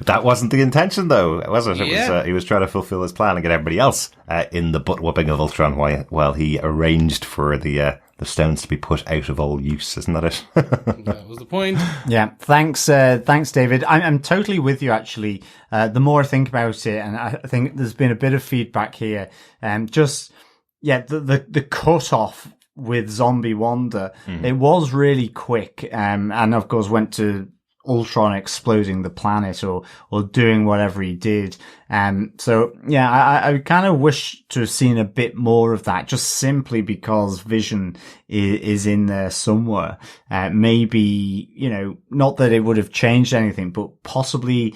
That wasn't the intention though, was it? Yeah. He was trying to fulfill his plan and get everybody else in the butt whooping of Ultron while he arranged for the stones to be put out of all use. Isn't that it? That was the point. Yeah, thanks, David. I'm totally with you. Actually, the more I think about it, and I think there's been a bit of feedback here. The cut off with Zombie Wanda, it was really quick, and of course went to Ultron exploding the planet or doing whatever he did. So yeah, I kind of wish to have seen a bit more of that, just simply because Vision is in there somewhere. Maybe, not that it would have changed anything, but possibly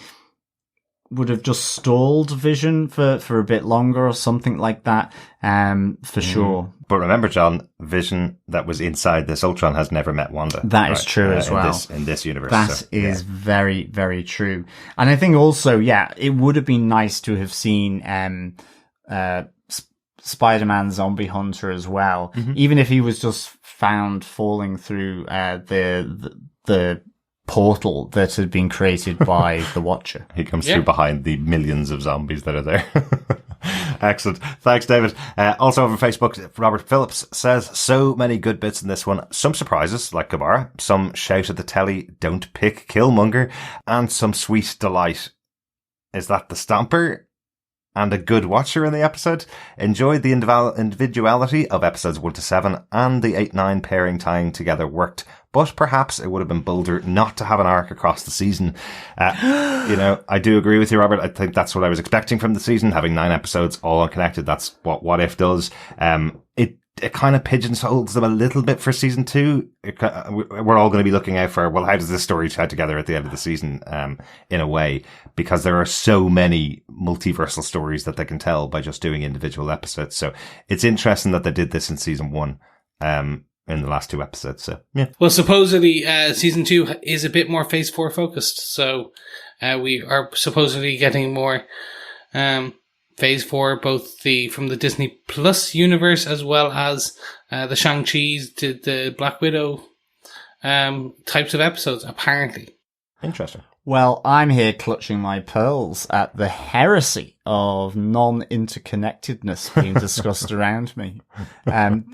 would have just stalled Vision for a bit longer or something like that, for sure. But remember, John, Vision that was inside this Ultron has never met Wanda. That is true as well. In this universe. That is very, very true. And I think also, it would have been nice to have seen Spider-Man Zombie Hunter as well, even if he was just found falling through the portal that had been created by the Watcher. He comes through behind the millions of zombies that are there. Excellent. Thanks, David. Also over Facebook, Robert Phillips says, so many good bits in this one. Some surprises, like Gamora. Some shout at the telly, don't pick Killmonger. And some sweet delight. Is that the Stomper? And a good watcher in the episode. Enjoyed the individuality of episodes 1 to 7, and the 8-9 pairing tying together worked. But perhaps it would have been bolder not to have an arc across the season. I do agree with you, Robert. I think that's what I was expecting from the season, having 9 episodes all unconnected. That's what If does. It kind of pigeonholes them a little bit for season 2. We're all going to be looking out for, how does this story tie together at the end of the season, in a way, because there are so many multiversal stories that they can tell by just doing individual episodes. So it's interesting that they did this in season 1, in the last 2 episodes. So, yeah. Well, supposedly, season 2 is a bit more Phase 4 focused. So, we are supposedly getting more, Phase 4, both from the Disney Plus universe as well as the Shang-Chi's, the Black Widow types of episodes, apparently. Interesting. Well, I'm here clutching my pearls at the heresy of non-interconnectedness being discussed around me.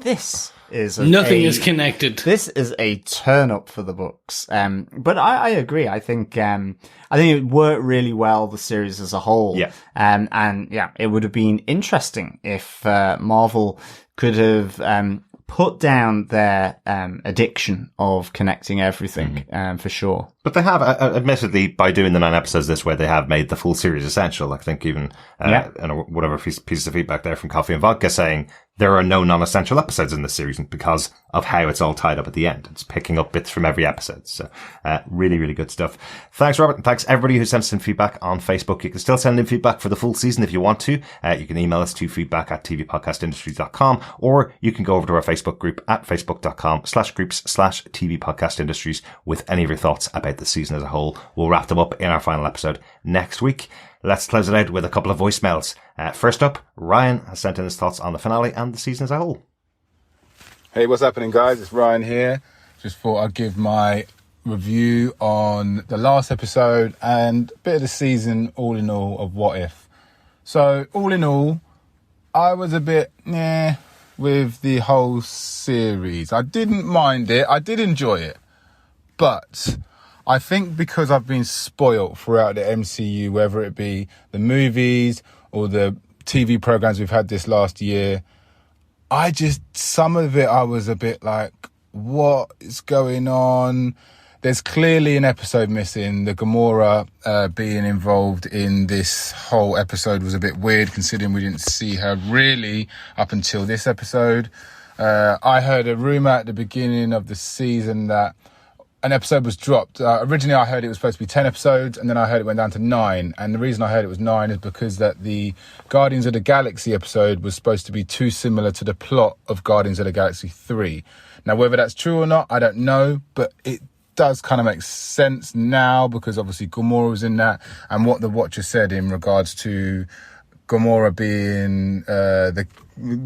This is nothing is connected. This is a turn up for the books. But I agree. I think it worked really well, the series as a whole. Yeah. And it would have been interesting if Marvel could have put down their addiction of connecting everything, for sure. But they have, admittedly, by doing the 9 episodes this way, they have made the full series essential. I think even, whatever piece of feedback there from Coffee and Vodka saying there are no non-essential episodes in this series because of how it's all tied up at the end. It's picking up bits from every episode. So, really, really good stuff. Thanks, Robert. And thanks everybody who sent us in feedback on Facebook. You can still send in feedback for the full season if you want to. You can email us to feedback@tvpodcastindustries.com, or you can go over to our Facebook group at facebook.com/groups/tvpodcastindustries with any of your thoughts about the season as a whole. We'll wrap them up in our final episode next week. Let's close it out with a couple of voicemails. First up, Ryan has sent in his thoughts on the finale and the season as a whole. Hey, what's happening, guys? It's Ryan here. Just thought I'd give my review on the last episode and a bit of the season, all in all, of What If. So, all in all, I was a bit with the whole series. I didn't mind it. I did enjoy it. But I think because I've been spoilt throughout the MCU, whether it be the movies or the TV programs we've had this last year, some of it I was a bit like, what is going on? There's clearly an episode missing. The Gamora being involved in this whole episode was a bit weird, considering we didn't see her really up until this episode. I heard a rumour at the beginning of the season that an episode was dropped. Originally, I heard it was supposed to be 10 episodes, and then I heard it went down to 9. And the reason I heard it was 9 is because that the Guardians of the Galaxy episode was supposed to be too similar to the plot of Guardians of the Galaxy 3. Now, whether that's true or not, I don't know, but it does kind of make sense now because obviously Gamora was in that, and what the Watcher said in regards to Gamora being the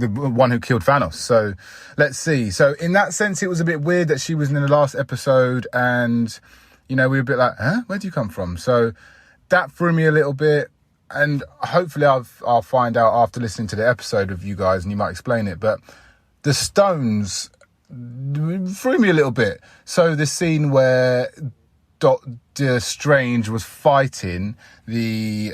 one who killed Thanos. So let's see. So in that sense, it was a bit weird that she was in the last episode, and we were a bit like, huh, where do you come from? So that threw me a little bit, and hopefully I'll find out after listening to the episode with you guys, and you might explain it. But the stones threw me a little bit. So the scene where Doctor Strange was fighting the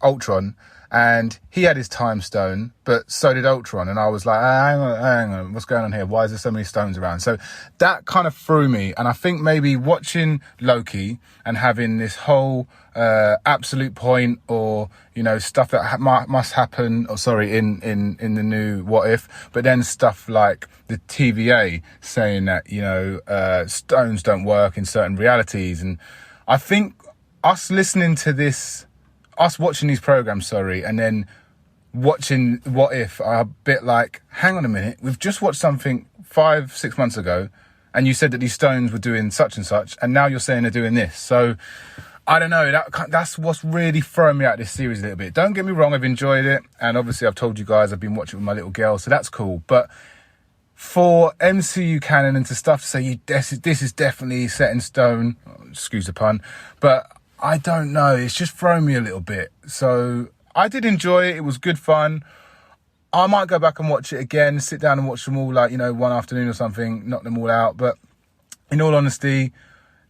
Ultron, and he had his time stone, but so did Ultron. And I was like, hang on, what's going on here? Why is there so many stones around? So that kind of threw me. And I think maybe watching Loki and having this whole absolute point, or, you know, stuff that must happen, in the new What If, but then stuff like the TVA saying that, you know, stones don't work in certain realities. And I think us watching these programs, and then watching What If are a bit like, hang on a minute, we've just watched something 5-6 months ago, and you said that these stones were doing such and such, and now you're saying they're doing this. So, I don't know, that's what's really thrown me out of this series a little bit. Don't get me wrong, I've enjoyed it, and obviously I've told you guys I've been watching with my little girl, so that's cool. But for MCU canon and to say this is definitely set in stone, excuse the pun, but I don't know, it's just thrown me a little bit. So I did enjoy it. It was good fun. I might go back and watch it again, sit down and watch them all, like, you know, one afternoon or something, knock them all out. But in all honesty,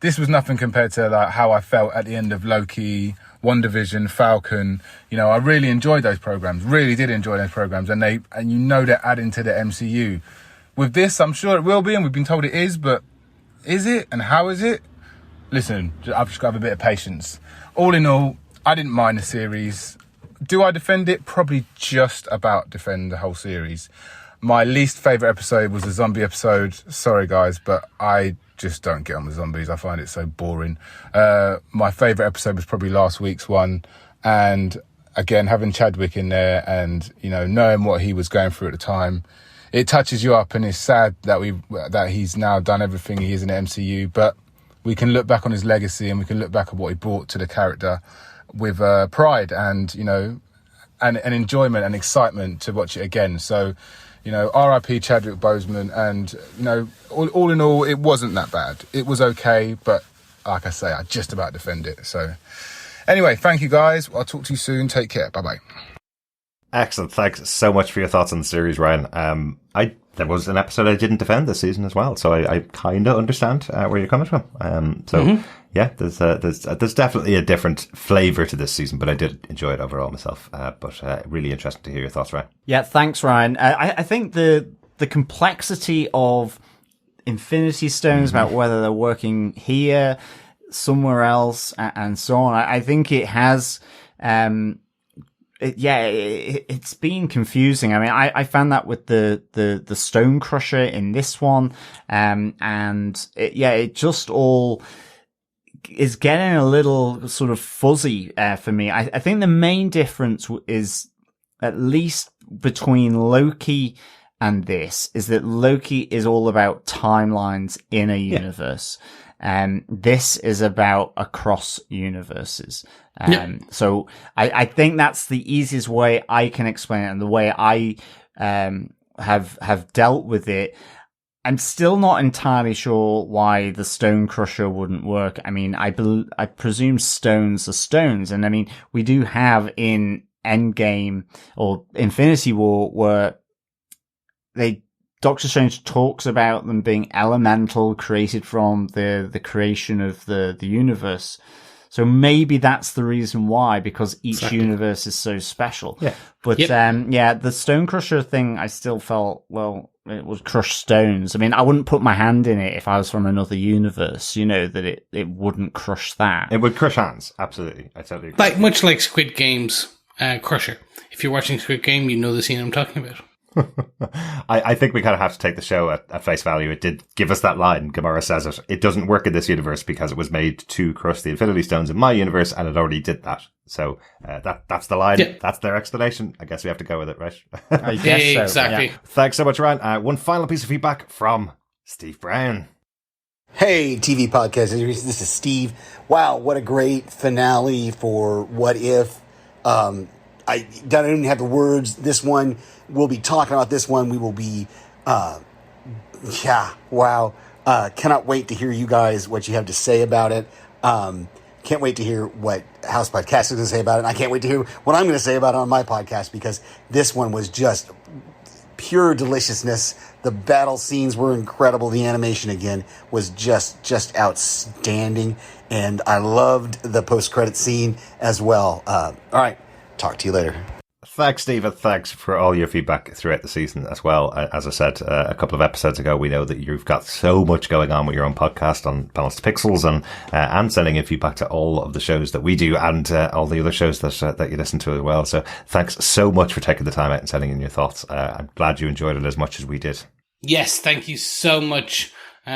this was nothing compared to like how I felt at the end of Loki, WandaVision, Falcon. You know, I really enjoyed those programs, really did enjoy those programs. And you know, they're adding to the MCU. With this, I'm sure it will be, and we've been told it is, but is it? And how is it? Listen, I've just got to have a bit of patience. All in all, I didn't mind the series. Do I defend it? Probably just about defend the whole series. My least favourite episode was the zombie episode. Sorry, guys, but I just don't get on with zombies. I find it so boring. My favourite episode was probably last week's one. And again, having Chadwick in there and, you know, knowing what he was going through at the time, it touches you up, and it's sad that he's now done everything he is in the MCU. But we can look back on his legacy, and we can look back at what he brought to the character with pride and, you know, and enjoyment and excitement to watch it again. So, you know, R.I.P. Chadwick Boseman. And, you know, all in all, it wasn't that bad. It was okay, but like I say, I just about defend it. So anyway, thank you guys. I'll talk to you soon. Take care. Bye-bye. Excellent. Thanks so much for your thoughts on the series, Ryan. There was an episode I didn't defend this season as well, so I kind of understand where you're coming from. Yeah, there's definitely a different flavour to this season, but I did enjoy it overall myself. But really interesting to hear your thoughts, Ryan. Yeah, thanks, Ryan. I think the complexity of Infinity Stones, about whether they're working here, somewhere else, and so on, I think it has... it's been confusing. I mean, I found that with the Stone Crusher in this one, and it just all is getting a little sort of fuzzy for me. I think the main difference is, at least between Loki and this, is that Loki is all about timelines in a universe. This is about across universes. So I think that's the easiest way I can explain it, and the way I have dealt with it. I'm still not entirely sure why the Stone Crusher wouldn't work. I mean, I presume stones are stones, and I mean, we do have in Endgame or Infinity War where Doctor Strange talks about them being elemental, created from the creation of the universe. So maybe that's the reason why, because each universe is so special. Yeah. But the Stone Crusher thing, I still felt, well, it would crush stones. I mean, I wouldn't put my hand in it if I was from another universe, you know, that it wouldn't crush that. It would crush hands, absolutely. I totally agree. Like, much like Squid Game's Crusher. If you're watching Squid Game, you know the scene I'm talking about. I think we kind of have to take the show at face value. It did give us that line. Gamora says it. It doesn't work in this universe because it was made to crush the Infinity Stones in my universe, and it already did that. So that's the line. Yeah. That's their explanation. I guess we have to go with it, right? I guess so. Exactly. Yeah. Thanks so much, Ryan. One final piece of feedback from Steve Brown. Hey, TV podcast. This is Steve. Wow, what a great finale for What If. I don't even have the words. This one, we'll be talking about this one. We will be, wow. Cannot wait to hear you guys, what you have to say about it. Can't wait to hear what House Podcast is going to say about it. And I can't wait to hear what I'm going to say about it on my podcast, because this one was just pure deliciousness. The battle scenes were incredible. The animation, again, was just outstanding. And I loved the post-credit scene as well. All right. talk to you later. Thanks, Steve, and thanks for all your feedback throughout the season as well. As I said a couple of episodes ago, we know that you've got so much going on with your own podcast on Balanced Pixels and sending in feedback to all of the shows that we do and all the other shows that you listen to as well. So thanks so much for taking the time out and sending in your thoughts. I'm glad you enjoyed it as much as we did. Yes, thank you so much.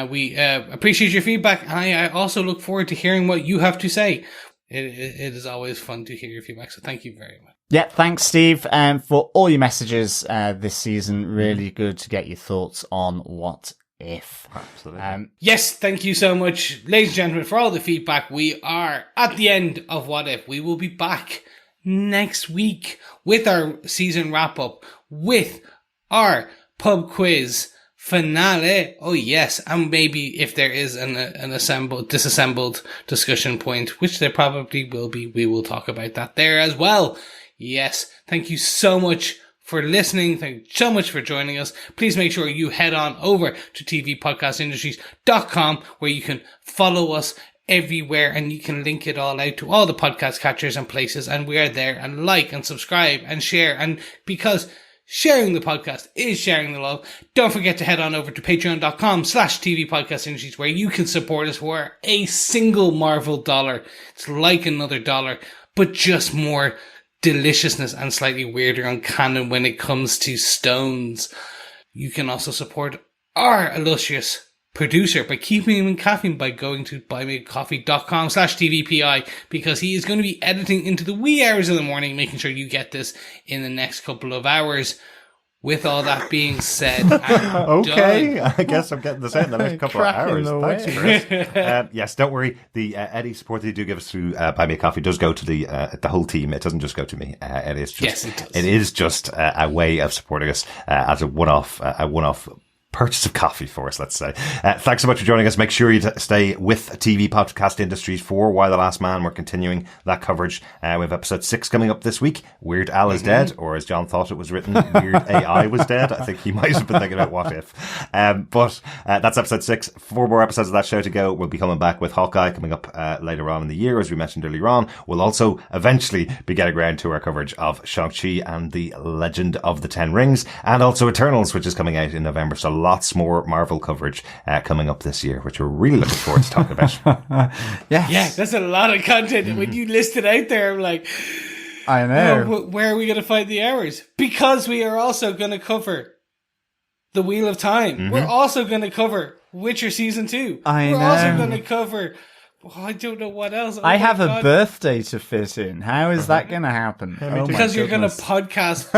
We appreciate your feedback, and I also look forward to hearing what you have to say. It is always fun to hear your feedback, so thank you very much. Yeah, thanks, Steve, for all your messages this season. Really good to get your thoughts on What If. Absolutely. Yes, thank you so much, ladies and gentlemen, for all the feedback. We are at the end of What If. We will be back next week with our season wrap-up, with our pub quiz finale. Oh yes, and maybe if there is an disassembled discussion point, which there probably will be, we will talk about that there as well. Yes, thank you so much for listening. Thank you so much for joining us. Please make sure you head on over to tvpodcastindustries.com, where you can follow us everywhere and you can link it all out to all the podcast catchers and places, and we are there, and like and subscribe and share, and because sharing the podcast is sharing the love. Don't forget to head on over to patreon.com/tvpodcastindustries, where you can support us for a single Marvel dollar. It's like another dollar, but just more deliciousness and slightly weirder on canon when it comes to stones. You can also support our illustrious producer by keeping him in caffeine by going to buymeacoffee.com/tvpi, because he is going to be editing into the wee hours of the morning, making sure you get this in the next couple of hours. With all that being said, okay, done. I guess I'm getting this out in the next couple of hours. Thanks, Chris. Yes, don't worry. The any support that you do give us through Buy Me a Coffee does go to the whole team. It doesn't just go to me. It is just, yes, it does. It is just a way of supporting us as a one-off purchase of coffee for us, let's say. Thanks so much for joining us. Make sure you stay with TV Podcast Industries for Why the Last Man. We're continuing that coverage. We have episode 6 coming up this week. Weird Al is dead, or as John thought it was written, Weird AI was dead. I think he might have been thinking about What If. But that's episode 6. 4 more episodes of that show to go. We'll be coming back with Hawkeye coming up later on in the year, as we mentioned earlier on. We'll also eventually be getting around to our coverage of Shang-Chi and the Legend of the Ten Rings, and also Eternals, which is coming out in November. So lots more Marvel coverage coming up this year, which we're really looking forward to talking about. Yes. Yeah, that's a lot of content. When you list it out there, I'm like, I know. Where are we going to find the hours? Because we are also going to cover The Wheel of Time. Mm-hmm. We're also going to cover Witcher Season 2. We're also going to cover... I don't know what else. I have a birthday to fit in. How is that going to happen? Because you're going to podcast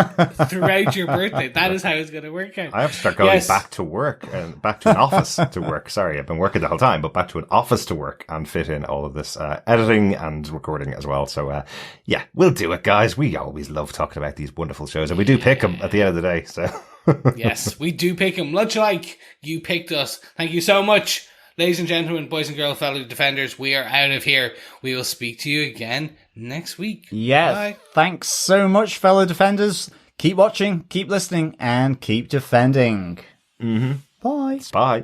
throughout your birthday. That is how it's going to work out. I have to start going back to work and back to an office to work. Sorry, I've been working the whole time, but back to an office to work and fit in all of this editing and recording as well. So, yeah, we'll do it, guys. We always love talking about these wonderful shows, and we do pick them at the end of the day. So, yes, we do pick them, much like you picked us. Thank you so much. Ladies and gentlemen, boys and girls, fellow defenders, we are out of here. We will speak to you again next week. Yeah, Bye. Thanks so much, fellow defenders. Keep watching, keep listening, and keep defending. Mm-hmm. Bye. Bye.